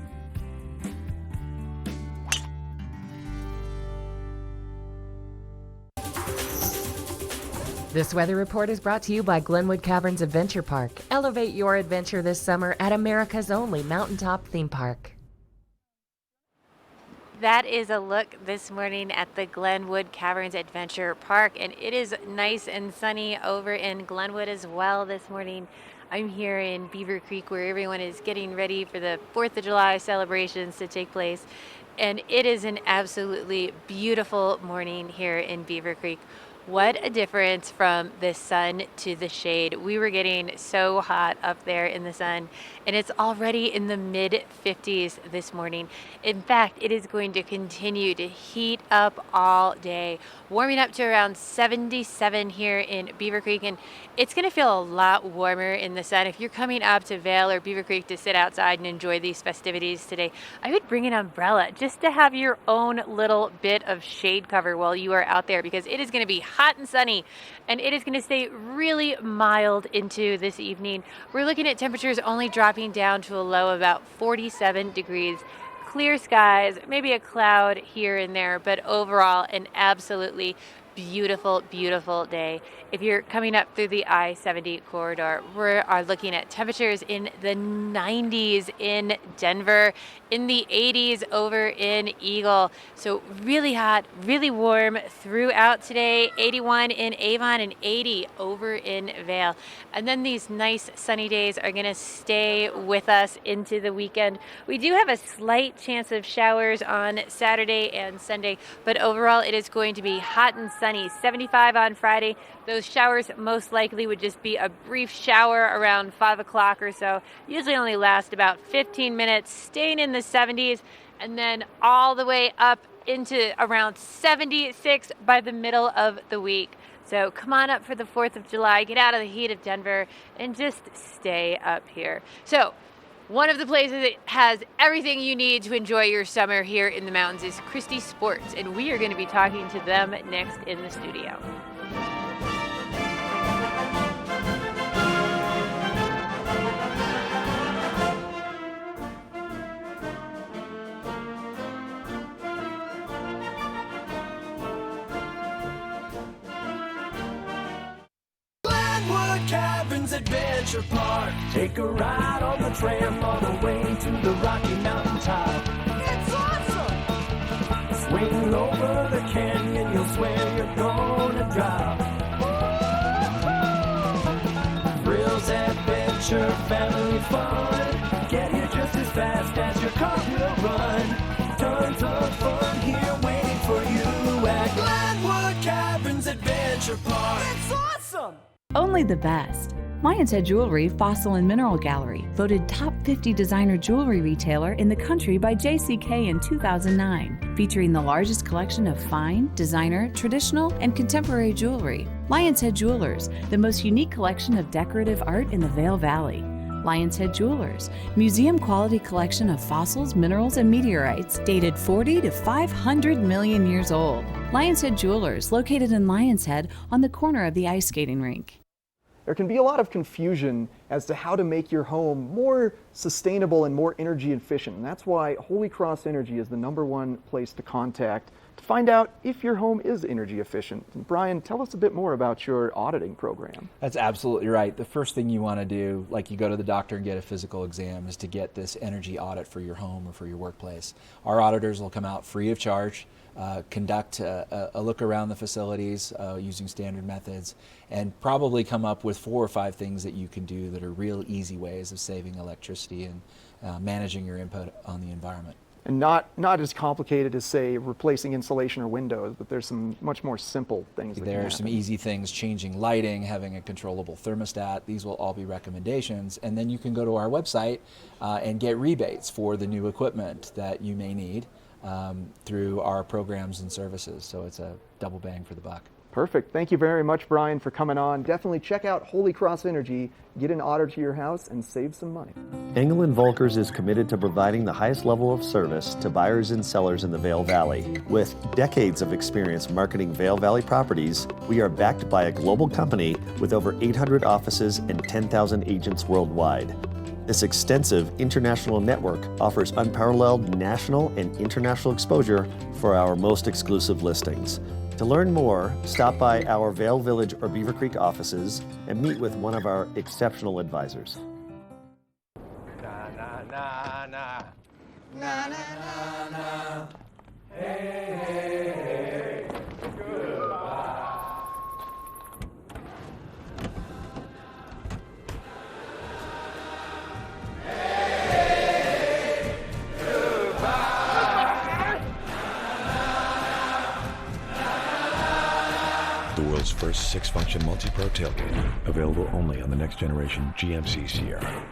This weather report is brought to you by Glenwood Caverns Adventure Park. Elevate your adventure this summer at America's only mountaintop theme park. That is a look this morning at the Glenwood Caverns Adventure Park, and it is nice and sunny over in Glenwood as well this morning. I'm here in Beaver Creek where everyone is getting ready for the 4th of July celebrations to take place, and it is an absolutely beautiful morning here in Beaver Creek. What a difference from the sun to the shade. We were getting so hot up there in the sun, and it's already in the mid-50s this morning. In fact, it is going to continue to heat up all day, warming up to around 77 here in Beaver Creek, and it's going to feel a lot warmer in the sun. If you're coming up to Vail or Beaver Creek to sit outside and enjoy these festivities today, I would bring an umbrella just to have your own little bit of shade cover while you are out there, because it is going to be hot and sunny, and it is going to stay really mild into this evening. We're looking at temperatures only dropping down to a low of about 47 degrees. Clear skies, maybe a cloud here and there, but overall an absolutely beautiful, beautiful day. If you're coming up through the I-70 corridor, we are looking at temperatures in the 90s in Denver, in the 80s over in Eagle. So really hot, really warm throughout today. 81 in Avon and 80 over in Vail. And then these nice sunny days are going to stay with us into the weekend. We do have a slight chance of showers on Saturday and Sunday, but overall it is going to be hot and sunny. 75 on Friday. Those showers most likely would just be a brief shower around 5 o'clock or so. Usually only last about 15 minutes, staying in the 70s, and then all the way up into around 76 by the middle of the week. So come on up for the 4th of July, get out of the heat of Denver, and just stay up here. So one of the places that has everything you need to enjoy your summer here in the mountains is Christie Sports, and we are going to be talking to them next in the studio. Adventure Park. Take a ride on the tram all the way to the Rocky Mountain top. It's awesome! Swing over the canyon, you'll swear you're gonna drop. Thrills, adventure, family fun. Get here just as fast as your car will run. Tons of fun here waiting for you at Glenwood Caverns Adventure Park. It's awesome! Only the best. Lion's Head Jewelry Fossil and Mineral Gallery, voted top 50 designer jewelry retailer in the country by JCK in 2009, featuring the largest collection of fine, designer, traditional, and contemporary jewelry. Lion's Head Jewelers, the most unique collection of decorative art in the Vail Valley. Lion's Head Jewelers, museum quality collection of fossils, minerals, and meteorites dated 40 to 500 million years old. Lion's Head Jewelers, located in Lion's Head on the corner of the ice skating rink. There can be a lot of confusion as to how to make your home more sustainable and more energy efficient. And that's why Holy Cross Energy is the #1 place to contact to find out if your home is energy efficient. And Brian, tell us a bit more about your auditing program. That's absolutely right. The first thing you want to do, like you go to the doctor and get a physical exam, is to get this energy audit for your home or for your workplace. Our auditors will come out free of charge, conduct a look around the facilities using standard methods, and probably come up with 4 or 5 things that you can do that are real easy ways of saving electricity and managing your input on the environment. And not as complicated as, say, replacing insulation or windows, but there's some much more simple things that There are some easy things, changing lighting, having a controllable thermostat. These will all be recommendations. And then you can go to our website and get rebates for the new equipment that you may need through our programs and services. So it's a double bang for the buck. Perfect. Thank you very much, Brian, for coming on. Definitely check out Holy Cross Energy, get an auditor to your house, and save some money. Engel & Volkers is committed to providing the highest level of service to buyers and sellers in the Vail Valley. With decades of experience marketing Vail Valley properties, we are backed by a global company with over 800 offices and 10,000 agents worldwide. This extensive international network offers unparalleled national and international exposure for our most exclusive listings. To learn more, stop by our Vail Village or Beaver Creek offices and meet with one of our exceptional advisors. Na na na na. Na na na na. Hey, hey, hey. Goodbye. The world's first 6-function multi-pro tailgate, available only on the next generation GMC Sierra.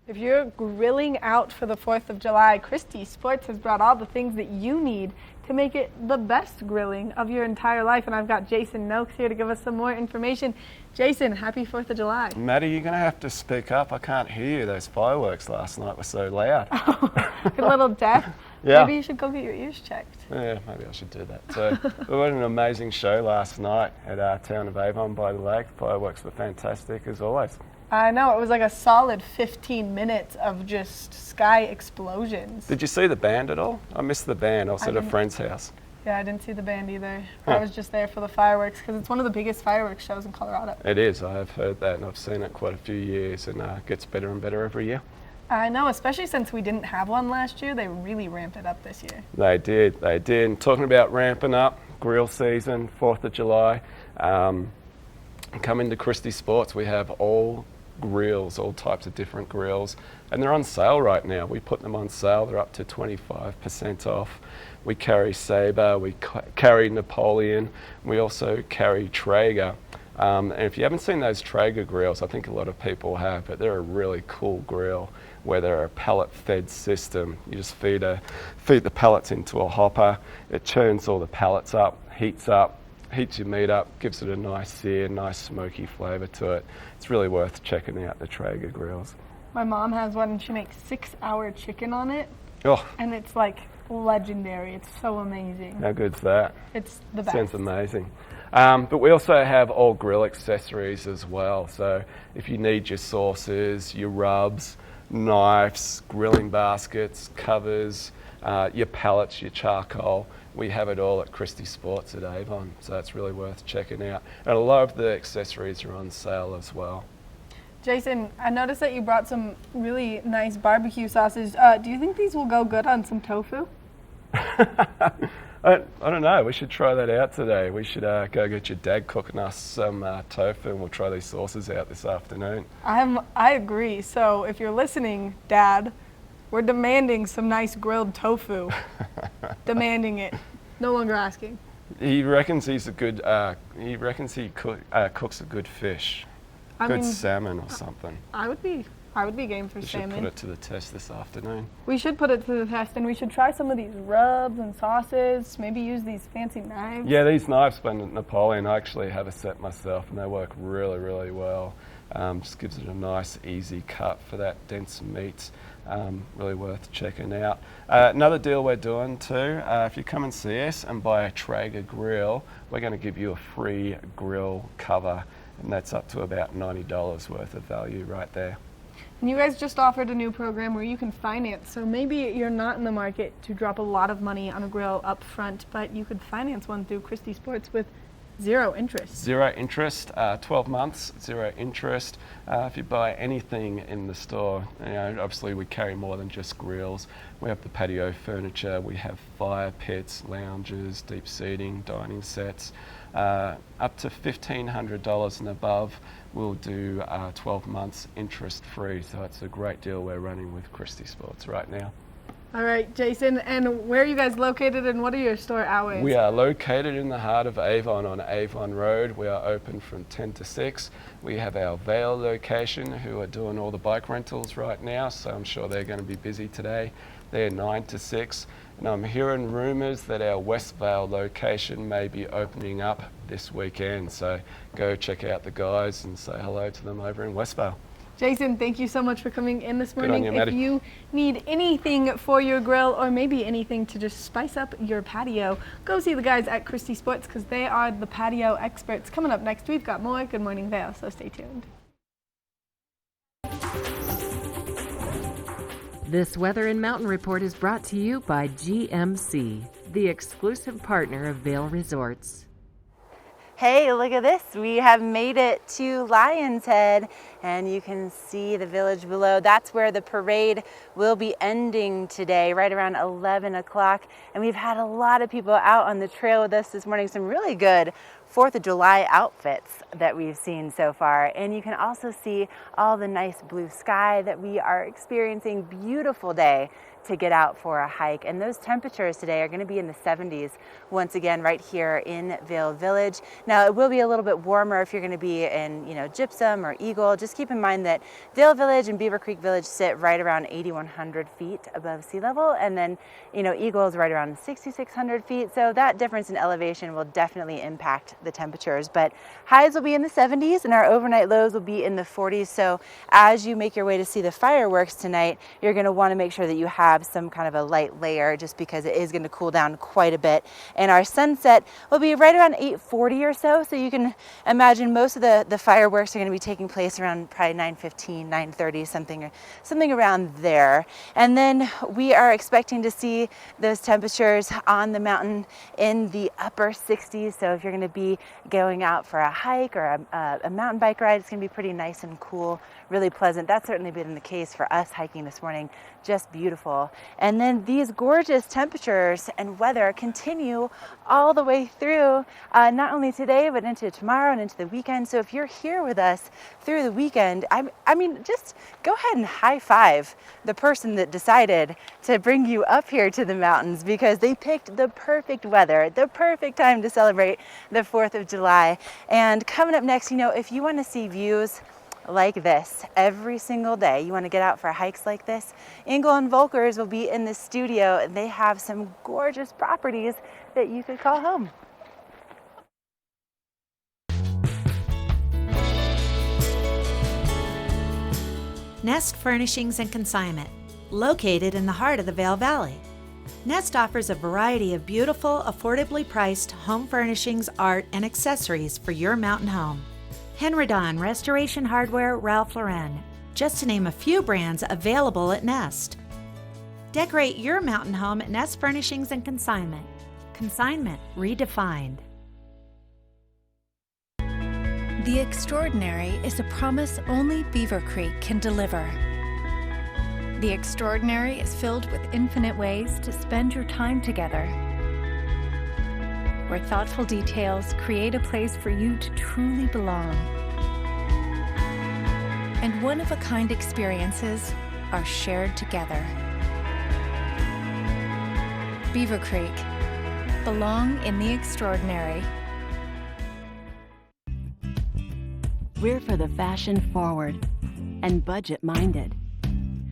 If you're grilling out for the 4th of July, Christie Sports has brought all the things that you need to make it the best grilling of your entire life. And I've got Jason Noakes here to give us some more information. Jason, happy 4th of July. Maddie, you're going to have to speak up. I can't hear you. Those fireworks last night were so loud. A little deaf. Yeah. Maybe you should go get your ears checked. Yeah, maybe I should do that. So we had an amazing show last night at our town of Avon by the lake. Fireworks were fantastic as always. I know, it was like a solid 15 minutes of just sky explosions. Did you see the band at all? I missed the band. I was at a friend's house. Yeah, I didn't see the band either. I was just there for the fireworks because it's one of the biggest fireworks shows in Colorado. It is. I've heard that, and I've seen it quite a few years, and it gets better and better every year. I know, especially since we didn't have one last year, they really ramped it up this year. They did. And talking about ramping up, grill season, 4th of July. Coming to Christie Sports, we have all grills, all types of different grills, and they're on sale right now. We put them on sale. They're up to 25% off. We carry Sabre, we carry Napoleon, we also carry Traeger. And if you haven't seen those Traeger grills, I think a lot of people have, but they're a really cool grill where they're a pellet-fed system. You just feed the pellets into a hopper, it churns all the pellets up, heats your meat up, gives it a nice sear, nice smoky flavour to it. It's really worth checking out the Traeger grills. My mom has one and she makes 6-hour chicken on it. Oh. And it's like legendary. It's so amazing. How good's that? It's the best. Sounds amazing. But we also have all grill accessories as well. So if you need your sauces, your rubs, knives, grilling baskets, covers, your pellets, your charcoal, we have it all at Christie Sports at Avon. So it's really worth checking out. And a lot of the accessories are on sale as well. Jason, I noticed that you brought some really nice barbecue sauces. Do you think these will go good on some tofu? I don't know. We should try that out today. We should go get your dad cooking us some tofu, and we'll try these sauces out this afternoon. I agree. So if you're listening, Dad, we're demanding some nice grilled tofu. Demanding it. No longer asking. He reckons he's a good. He reckons he cooks a good fish. I Good mean, salmon or something. I would be game for We salmon. should put it to the test this afternoon. We should put it to the test, and we should try some of these rubs and sauces. Maybe use these fancy knives. Yeah, these knives by Napoleon, I actually have a set myself, and they work really, really well. Just gives it a nice, easy cut for that dense meat. Really worth checking out. Another deal we're doing too, if you come and see us and buy a Traeger grill, we're going to give you a free grill cover, and that's up to about $90 worth of value right there. And you guys just offered a new program where you can finance. So maybe you're not in the market to drop a lot of money on a grill up front, but you could finance one through Christie Sports with zero interest. 0 interest, 12 months, 0 interest. If you buy anything in the store, obviously we carry more than just grills. We have the patio furniture, we have fire pits, lounges, deep seating, dining sets. Up to $1,500 and above, we'll do 12 months interest free. So it's a great deal we're running with Christie Sports right now. All right, Jason, and where are you guys located and what are your store hours? We are located in the heart of Avon on Avon Road. We are open from 10 to 6. We have our Vale location who are doing all the bike rentals right now, so I'm sure they're going to be busy today. They're 9 to 6. And I'm hearing rumours that our West Vale location may be opening up this weekend, so go check out the guys and say hello to them over in West Vale. Jason, thank you so much for coming in this morning. Good on you, Maddie. If you need anything for your grill or maybe anything to just spice up your patio, go see the guys at Christie Sports because they are the patio experts. Coming up next, we've got more Good Morning Vale, so stay tuned. This Weather and Mountain Report is brought to you by GMC, the exclusive partner of Vail Resorts. Hey, look at this. We have made it to Lion's Head, and you can see the village below. That's where the parade will be ending today, right around 11 o'clock. And we've had a lot of people out on the trail with us this morning, some really good 4th of July outfits that we've seen so far. And you can also see all the nice blue sky that we are experiencing. Beautiful day to get out for a hike. And those temperatures today are going to be in the 70s once again right here in Vail Village. Now it will be a little bit warmer if you're going to be in, Gypsum or Eagle. Just keep in mind that Vail Village and Beaver Creek Village sit right around 8,100 feet above sea level, and then Eagle is right around 6,600 feet. So that difference in elevation will definitely impact the temperatures, but highs will be in the 70s and our overnight lows will be in the 40s. So as you make your way to see the fireworks tonight, you're going to want to make sure that you have some kind of a light layer, just because it is going to cool down quite a bit. And our sunset will be right around 8:40 or so. So you can imagine most of the fireworks are going to be taking place around probably 9:15, 9:30, something around there. And then we are expecting to see those temperatures on the mountain in the upper 60s. So if you're going to be going out for a hike or a mountain bike ride, it's going to be pretty nice and cool, really pleasant. That's certainly been the case for us hiking this morning. Just beautiful. And then these gorgeous temperatures and weather continue all the way through, not only today, but into tomorrow and into the weekend. So if you're here with us through the weekend, I mean, just go ahead and high five the person that decided to bring you up here to the mountains, because they picked the perfect weather, the perfect time to celebrate the 4th of July. And coming up next, you know, if you want to see views like this every single day, you want to get out for hikes like this, Engel and Volkers will be in the studio, and they have some gorgeous properties that you could call home. Nest Furnishings and Consignment, located in the heart of the Vail Valley. Nest offers a variety of beautiful, affordably priced home furnishings, art, and accessories for your mountain home. Henredon, Restoration Hardware, Ralph Lauren, just to name a few brands available at Nest. Decorate your mountain home at Nest Furnishings and Consignment. Consignment redefined. The extraordinary is a promise only Beaver Creek can deliver. The extraordinary is filled with infinite ways to spend your time together, where thoughtful details create a place for you to truly belong. And one-of-a-kind experiences are shared together. Beaver Creek. Belong in the extraordinary. We're for the fashion forward and budget minded.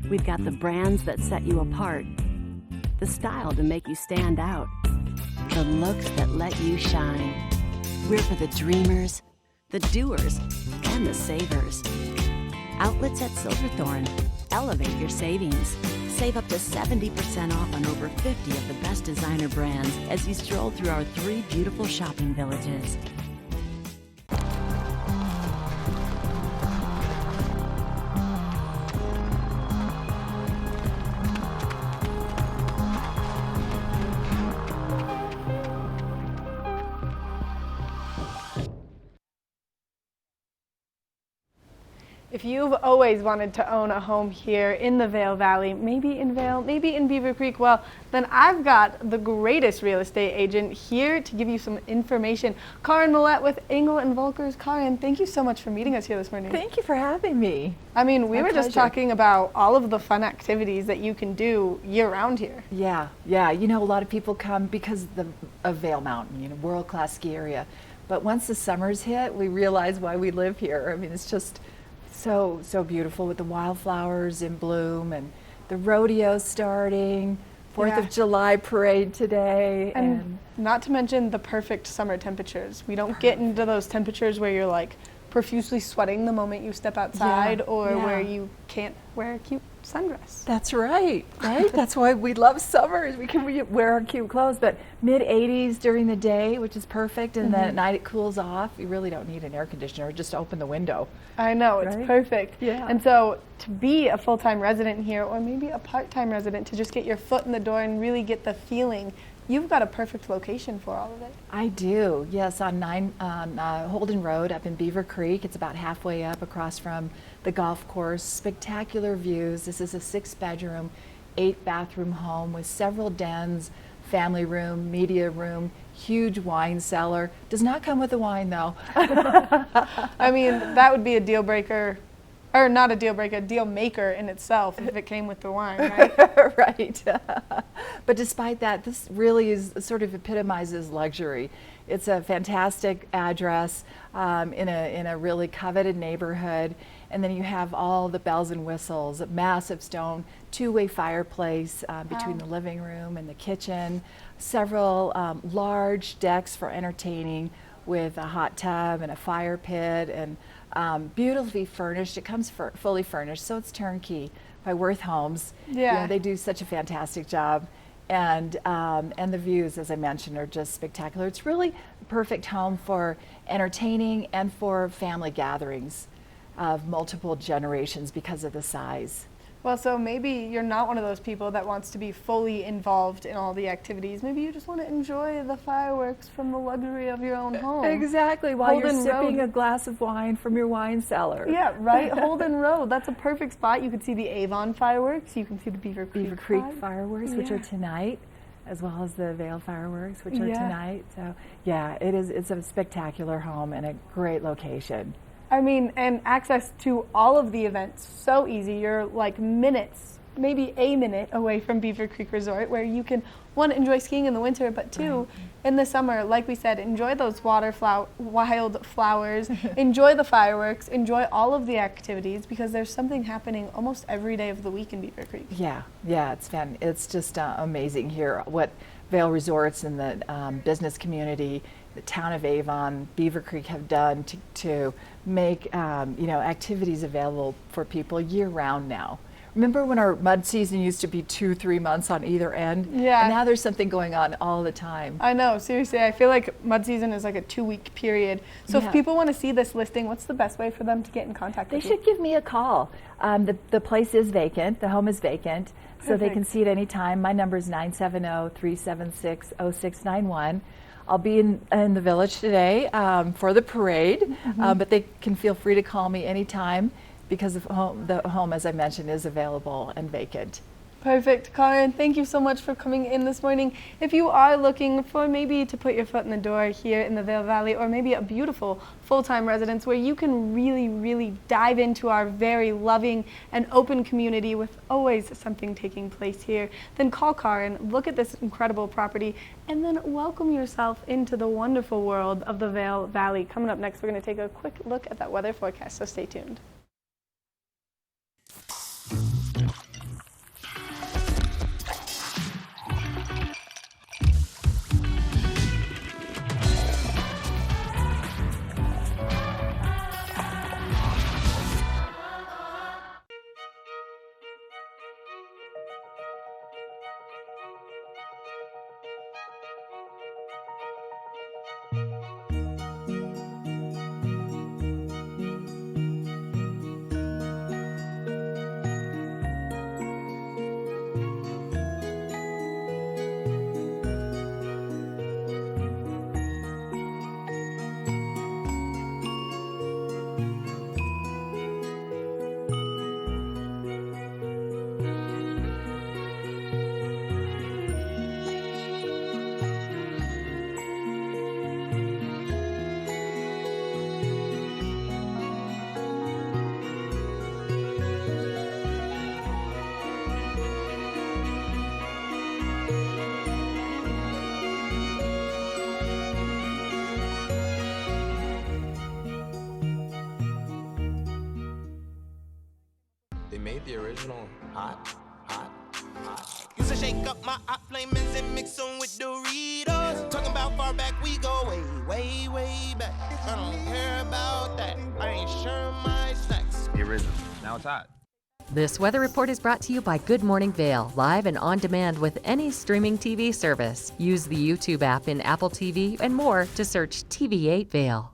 We've got the brands that set you apart, the style to make you stand out, the looks that let you shine. We're for the dreamers, the doers, and the savers. Outlets at Silverthorne. Elevate your savings. Save up to 70% off on over 50 of the best designer brands as you stroll through our 3 beautiful shopping villages. If you've always wanted to own a home here in the Vail Valley, maybe in Vail, maybe in Beaver Creek, well, then I've got the greatest real estate agent here to give you some information. Karin Millette with Engel and Volkers. Karin, thank you so much for meeting us here this morning. Thank you for having me. I mean, we My were just pleasure. talking about all of the fun activities that you can do year-round here. Yeah. You know, a lot of people come because of Vail Mountain, you know, world-class ski area. But once the summers hit, we realize why we live here. I mean, it's just so beautiful with the wildflowers in bloom and the rodeo starting, 4th of July parade today. And not to mention the perfect summer temperatures. We don't get into those temperatures where you're like profusely sweating the moment you step outside or where you can't wear a cute sundress. That's right. That's why we love summers. We can wear our cute clothes, but mid-80s during the day, which is perfect, and then at night it cools off. You really don't need an air conditioner, just open the window. I know, it's perfect. Yeah. And so to be a full-time resident here, or maybe a part-time resident, to just get your foot in the door and really get the feeling, you've got a perfect location for all of it. I do, yes, on Holden Road up in Beaver Creek. It's about halfway up across from the golf course. Spectacular views. This is a 6-bedroom, 8-bathroom home with several dens, family room, media room, huge wine cellar. Does not come with the wine though. I mean, that would be a deal breaker, or not a deal breaker, a deal maker in itself if it came with the wine, right? Right. But despite that, this really is sort of epitomizes luxury. It's a fantastic address in a really coveted neighborhood. And then you have all the bells and whistles, a massive stone 2-way fireplace between the living room and the kitchen, several large decks for entertaining, with a hot tub and a fire pit and beautifully furnished. It comes fully furnished, so it's turnkey by Worth Homes. Yeah. You know, they do such a fantastic job. And the views, as I mentioned, are just spectacular. It's really a perfect home for entertaining and for family gatherings of multiple generations because of the size. Well, so maybe you're not one of those people that wants to be fully involved in all the activities. Maybe you just want to enjoy the fireworks from the luxury of your own home. Exactly, while you're Holden sipping Road. a glass of wine from your wine cellar. Yeah, right? Holden Road. That's a perfect spot. You can see the Avon fireworks. You can see the Beaver Creek, fireworks, which are tonight, as well as the Vale fireworks, which are tonight. So, yeah, it's a spectacular home and a great location. I mean, and access to all of the events, so easy. You're like minutes, maybe a minute away from Beaver Creek Resort, where you can, one, enjoy skiing in the winter, but two, in the summer, like we said, enjoy those wildflowers, enjoy the fireworks, enjoy all of the activities, because there's something happening almost every day of the week in Beaver Creek. Yeah, it's just amazing here. What Vale Resorts and the business community, the town of Avon, Beaver Creek have done to make activities available for people year-round now. Remember when our mud season used to be 2-3 months on either end? Yeah. And now there's something going on all the time. I know, seriously. I feel like mud season is like a 2-week period. So if people want to see this listing, what's the best way for them to get in contact with you? They should give me a call. The place is vacant. The home is vacant. So they can see it anytime. My number is 970-376-0691. I'll be in the village today for the parade, but they can feel free to call me anytime because the home, as I mentioned, is available and vacant. Perfect. Karen, thank you so much for coming in this morning. If you are looking for maybe to put your foot in the door here in the Vale Valley, or maybe a beautiful full-time residence where you can really, really dive into our very loving and open community with always something taking place here, then call Karen, look at this incredible property, and then welcome yourself into the wonderful world of the Vale Valley. Coming up next, we're going to take a quick look at that weather forecast, so stay tuned. They made the original hot. Used to shake up my hot flamings and mix them with Doritos. Talking about far back, we go way back. I don't care about that. I ain't sure my snacks. The original. Now it's hot. This weather report is brought to you by Good Morning Vale, live and on demand with any streaming TV service. Use the YouTube app in Apple TV and more to search TV8 Vale.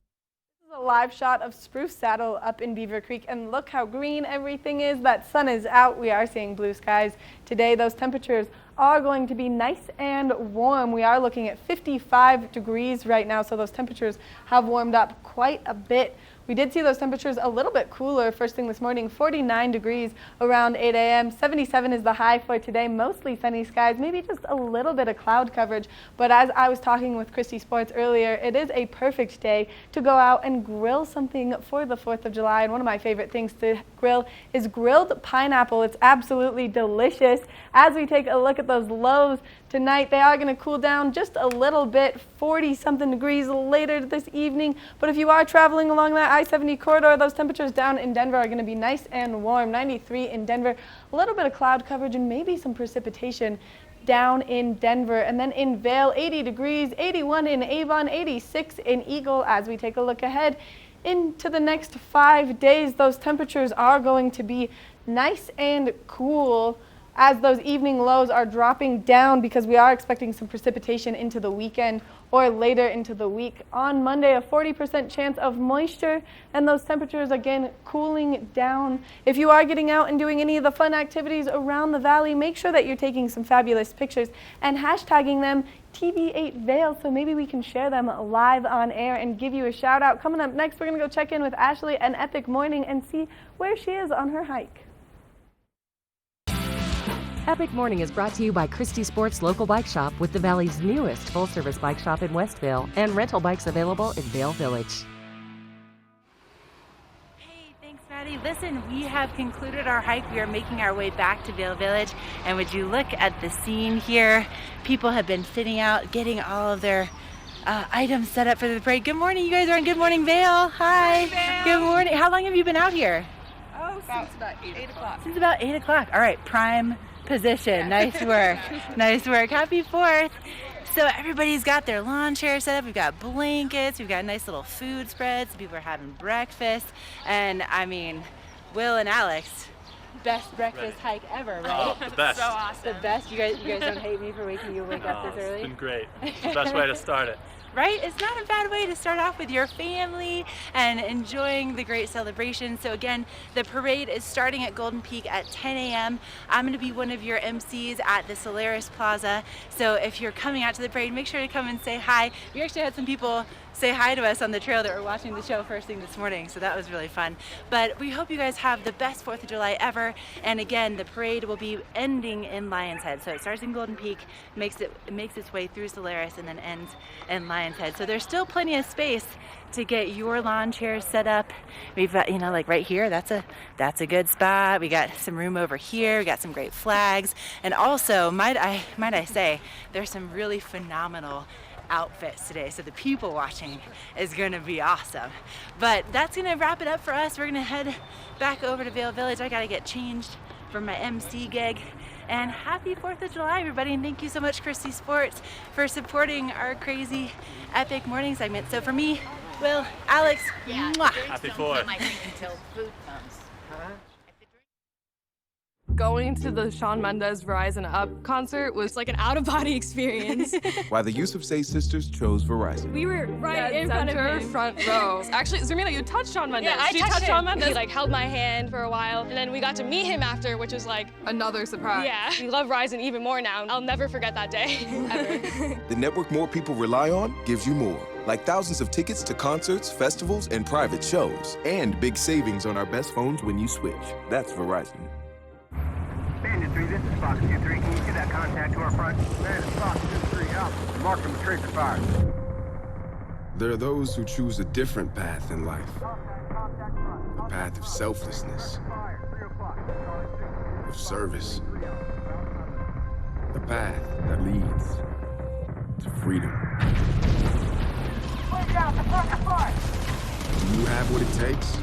A live shot of Spruce Saddle up in Beaver Creek, and look how green everything is. That sun is out. We are seeing blue skies today. Those temperatures are going to be nice and warm. We are looking at 55 degrees right now, so those temperatures have warmed up quite a bit. We did see those temperatures a little bit cooler first thing this morning, 49 degrees around 8 a.m. 77 is the high for today, mostly sunny skies, maybe just a little bit of cloud coverage. But as I was talking with Christy Sports earlier, it is a perfect day to go out and grill something for the 4th of July. And one of my favorite things to grill is grilled pineapple. It's absolutely delicious. As we take a look at those lows tonight, they are going to cool down just a little bit, 40-something degrees later this evening. But if you are traveling along that I-70 corridor, those temperatures down in Denver are going to be nice and warm. 93 in Denver, a little bit of cloud coverage and maybe some precipitation down in Denver. And then in Vail, 80 degrees, 81 in Avon, 86 in Eagle. As we take a look ahead into the next 5 days, those temperatures are going to be nice and cool as those evening lows are dropping down, because we are expecting some precipitation into the weekend or later into the week. On Monday, a 40% chance of moisture, and those temperatures again cooling down. If you are getting out and doing any of the fun activities around the valley, make sure that you're taking some fabulous pictures and hashtagging them TV8 Vail, so maybe we can share them live on air and give you a shout out. Coming up next, we're going to go check in with Ashley and Epic Morning and see where she is on her hike. Epic Morning is brought to you by Christie Sports Local Bike Shop, with the Valley's newest full-service bike shop in Westville and rental bikes available in Vail Village. Hey, thanks, Maddie. Listen, we have concluded our hike. We are making our way back to Vail Village, and would you look at the scene here? People have been sitting out, getting all of their items set up for the parade. Good morning, you guys are on Good Morning Vail. Hi. Vail. Good morning. How long have you been out here? Oh, since about 8 o'clock. Since about 8 o'clock. All right, prime position. Nice work. Nice work. Happy 4th. So everybody's got their lawn chairs set up. We've got blankets. We've got nice little food spreads. People are having breakfast. And I mean, Will and Alex, best breakfast hike ever, right? Oh, the best. So awesome. The best. You guys don't hate me for waking you up this early? It's been great. It's the best way to start it. Right? It's not a bad way to start off with your family and enjoying the great celebration. So again, the parade is starting at Golden Peak at 10 a.m. I'm going to be one of your MCs at the Solaris Plaza. So if you're coming out to the parade, make sure to come and say hi. We actually had some people say hi to us on the trail that were watching the show first thing this morning, so that was really fun. But we hope you guys have the best 4th of July ever. And again, the parade will be ending in Lion's Head. So it starts in Golden Peak, makes its way through Solaris, and then ends in Lion's Head. So there's still plenty of space to get your lawn chairs set up. We've got, like right here, that's a good spot. We got some room over here. We got some great flags, and also might I say, there's some really phenomenal outfits today, so the people watching is going to be awesome. But that's going to wrap it up for us. We're going to head back over to Vail Village. I got to get changed for my MC gig. And happy 4th of July, everybody, and thank you so much, Christie Sports, for supporting our crazy Epic Morning segment. So for me, Will, Alex, mwah. Happy 4th. Until food comes. Going to the Shawn Mendes Verizon Up concert was like an out-of-body experience. Why the Yusuf Say sisters chose Verizon. We were right in front of him. Front row. Actually, Zermina, you touched Shawn Mendes. Yeah, I touched Shawn him. Mendes. He like held my hand for a while, and then we got to meet him after, which was like another surprise. Yeah, we love Verizon even more now. I'll never forget that day, ever. The network more people rely on gives you more. Like thousands of tickets to concerts, festivals, and private shows. And big savings on our best phones when you switch. That's Verizon. Bandit 3, this is Fox 2-3. Can you see that contact to our front? Bandit Fox 2-3, out. Mark them with tracer fire. There are those who choose a different path in life. A path of selflessness. Of service. A path that leads to freedom. Do you have what it takes?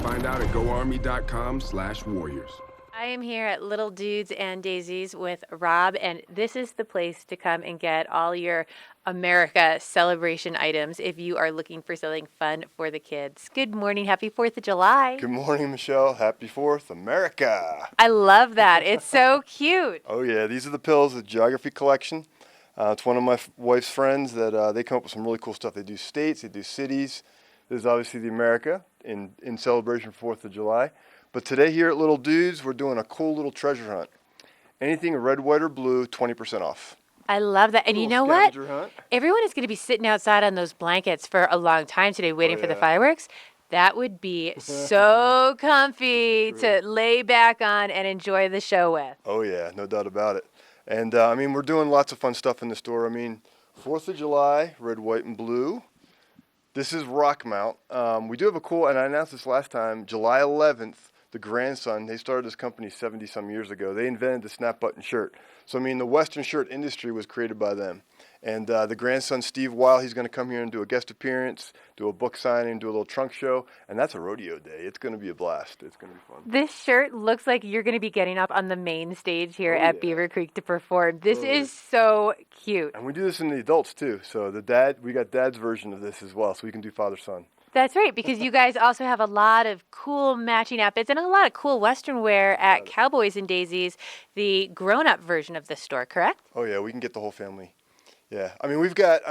Find out at goarmy.com/warriors. I am here at Little Dudes and Daisies with Rob, and this is the place to come and get all your America celebration items if you are looking for something fun for the kids. Good morning. Happy 4th of July. Good morning, Michelle. Happy 4th, America. I love that. It's so cute. Oh, yeah. These are the pills, the Geography Collection. It's one of my wife's friends that they come up with some really cool stuff. They do states, they do cities. This is obviously the America in celebration for 4th of July. But today here at Little Dudes, we're doing a cool little treasure hunt. Anything red, white, or blue, 20% off. I love that. And you know what? Everyone is going to be sitting outside on those blankets for a long time today waiting for the fireworks. That would be so comfy to lay back on and enjoy the show with. Oh, yeah, no doubt about it. And, I mean, we're doing lots of fun stuff in the store. I mean, 4th of July, red, white, and blue. This is Rock Mount. We do have a cool, and I announced this last time, July 11th, the grandson, they started this company 70-some years ago. They invented the snap button shirt. So, I mean, the Western shirt industry was created by them. And the grandson, Steve Weil, he's going to come here and do a guest appearance, do a book signing, do a little trunk show. And that's a rodeo day. It's going to be a blast. It's going to be fun. This shirt looks like you're going to be getting up on the main stage here at Beaver Creek to perform. This is so cute. And we do this in the adults, too. So we got Dad's version of this as well, so we can do father-son. That's right, because you guys also have a lot of cool matching outfits and a lot of cool Western wear at Cowboys and Daisies, the grown-up version of this store, correct? Oh, yeah, we can get the whole family. Yeah, I mean, we've got,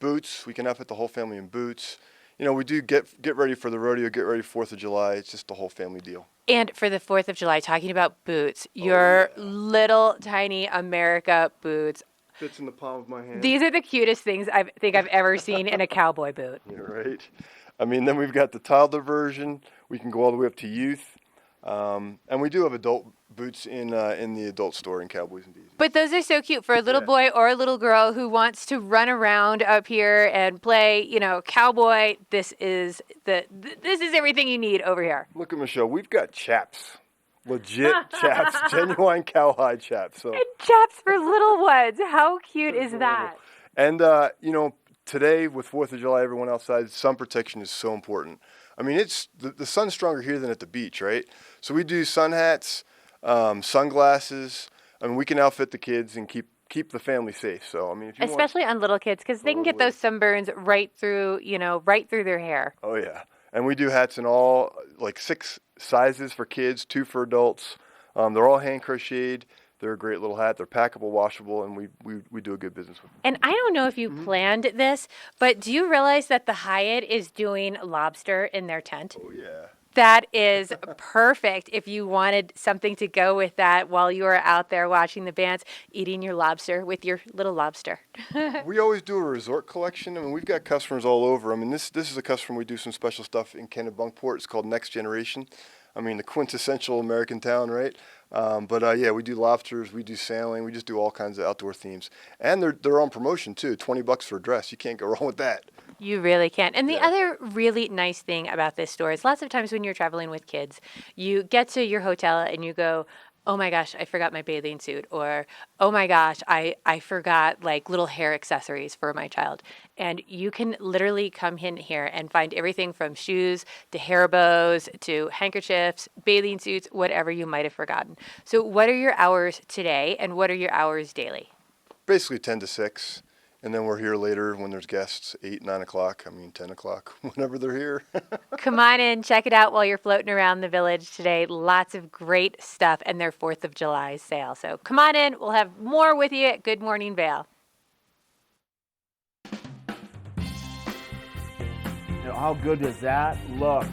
boots. We can outfit the whole family in boots. You know, we do get ready for the rodeo, get ready for 4th of July. It's just the whole family deal. And for the 4th of July, talking about boots, your little tiny America boots. Fits in the palm of my hand. These are the cutest things I think I've ever seen in a cowboy boot. Yeah, right. I mean, then we've got the toddler version. We can go all the way up to youth. And we do have adult boots in the adult store in Cowboys and Daisies. But those are so cute for a little boy or a little girl who wants to run around up here and play, you know, cowboy. This is everything you need over here. Look at Michelle. We've got chaps. Legit chaps. Genuine cowhide chaps. So. And chaps for little ones. How cute is that? And, you know, today with 4th of July, everyone outside, sun protection is so important. I mean, it's the sun's stronger here than at the beach, right? So we do sun hats, sunglasses. I mean, we can outfit the kids and keep the family safe. So, I mean, if you especially on little kids, because they can get those sunburns right through their hair. Oh, yeah. And we do hats in all, like 6 sizes for kids, 2 for adults. They're all hand crocheted. They're a great little hat. They're packable, washable, and we do a good business with them. And I don't know if you planned this, but do you realize that the Hyatt is doing lobster in their tent? Oh, yeah. That is perfect if you wanted something to go with that while you are out there watching the bands, eating your lobster with your little lobster. We always do a resort collection. I mean, we've got customers all over. I mean, this is a customer. We do some special stuff in Kennebunkport. It's called Next Generation. I mean, the quintessential American town, right? Yeah, we do lobsters, we do sailing, we just do all kinds of outdoor themes. And they're on promotion, too. $20 for a dress. You can't go wrong with that. You really can. And the other really nice thing about this store is lots of times when you're traveling with kids, you get to your hotel and you go, oh my gosh, I forgot my bathing suit, or oh my gosh, I forgot like little hair accessories for my child. And you can literally come in here and find everything from shoes to hair bows to handkerchiefs, bathing suits, whatever you might have forgotten. So what are your hours today and what are your hours daily? Basically 10 to 6. And then we're here later when there's guests, 8, 9 o'clock, 10 o'clock, whenever they're here. Come on in, check it out while you're floating around the village today. Lots of great stuff and their 4th of July sale. So come on in. We'll have more with you at Good Morning Vail. How good does that look?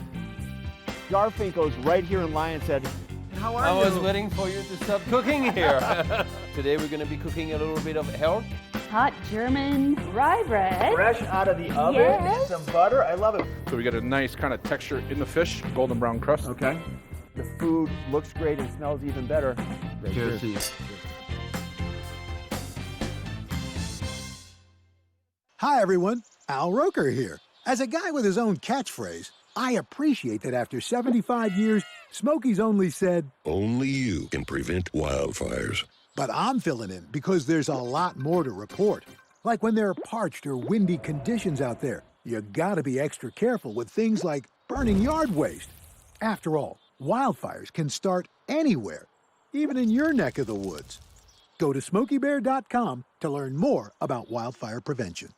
Garfinkel's right here in Lion's Head. How are you? I was waiting for you to stop cooking here. Today we're going to be cooking a little bit of health. Hot German rye bread. Fresh out of the oven, yes. Some butter. I love it. So we get a nice kind of texture in the fish, golden brown crust. Okay. The food looks great and smells even better. Cheers to you. Hi, everyone. Al Roker here. As a guy with his own catchphrase, I appreciate that after 75 years, Smokey's only said, "Only you can prevent wildfires." But I'm filling in because there's a lot more to report. Like when there are parched or windy conditions out there, you gotta be extra careful with things like burning yard waste. After all, wildfires can start anywhere, even in your neck of the woods. Go to SmokeyBear.com to learn more about wildfire prevention.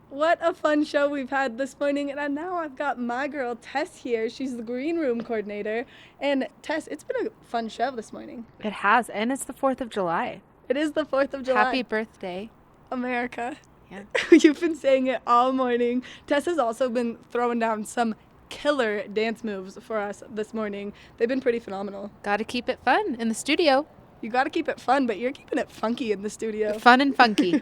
What a fun show we've had this morning, and now I've got my girl Tess here. She's the green room coordinator. And Tess, it's been a fun show this morning. It has, and it's the 4th of July. It is the 4th of July. Happy birthday, America. Yeah. You've been saying it all morning. Tess has also been throwing down some killer dance moves for us this morning. They've been pretty phenomenal. Got to keep it fun in the studio. You got to keep it fun, but you're keeping it funky in the studio. Fun and funky.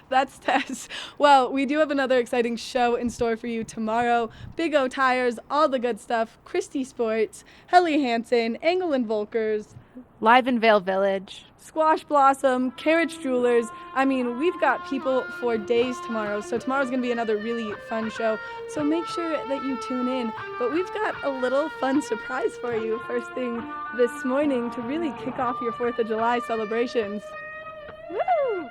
That's Tess. Well, we do have another exciting show in store for you tomorrow. Big O Tires, all the good stuff, Christie Sports, Helly Hansen, Engel and Volkers, Live in Vale Village, Squash Blossom, Carriage Jewelers. I mean, we've got people for days tomorrow, so tomorrow's going to be another really fun show. So make sure that you tune in. But we've got a little fun surprise for you first thing this morning to really kick off your 4th of July celebrations. Woo!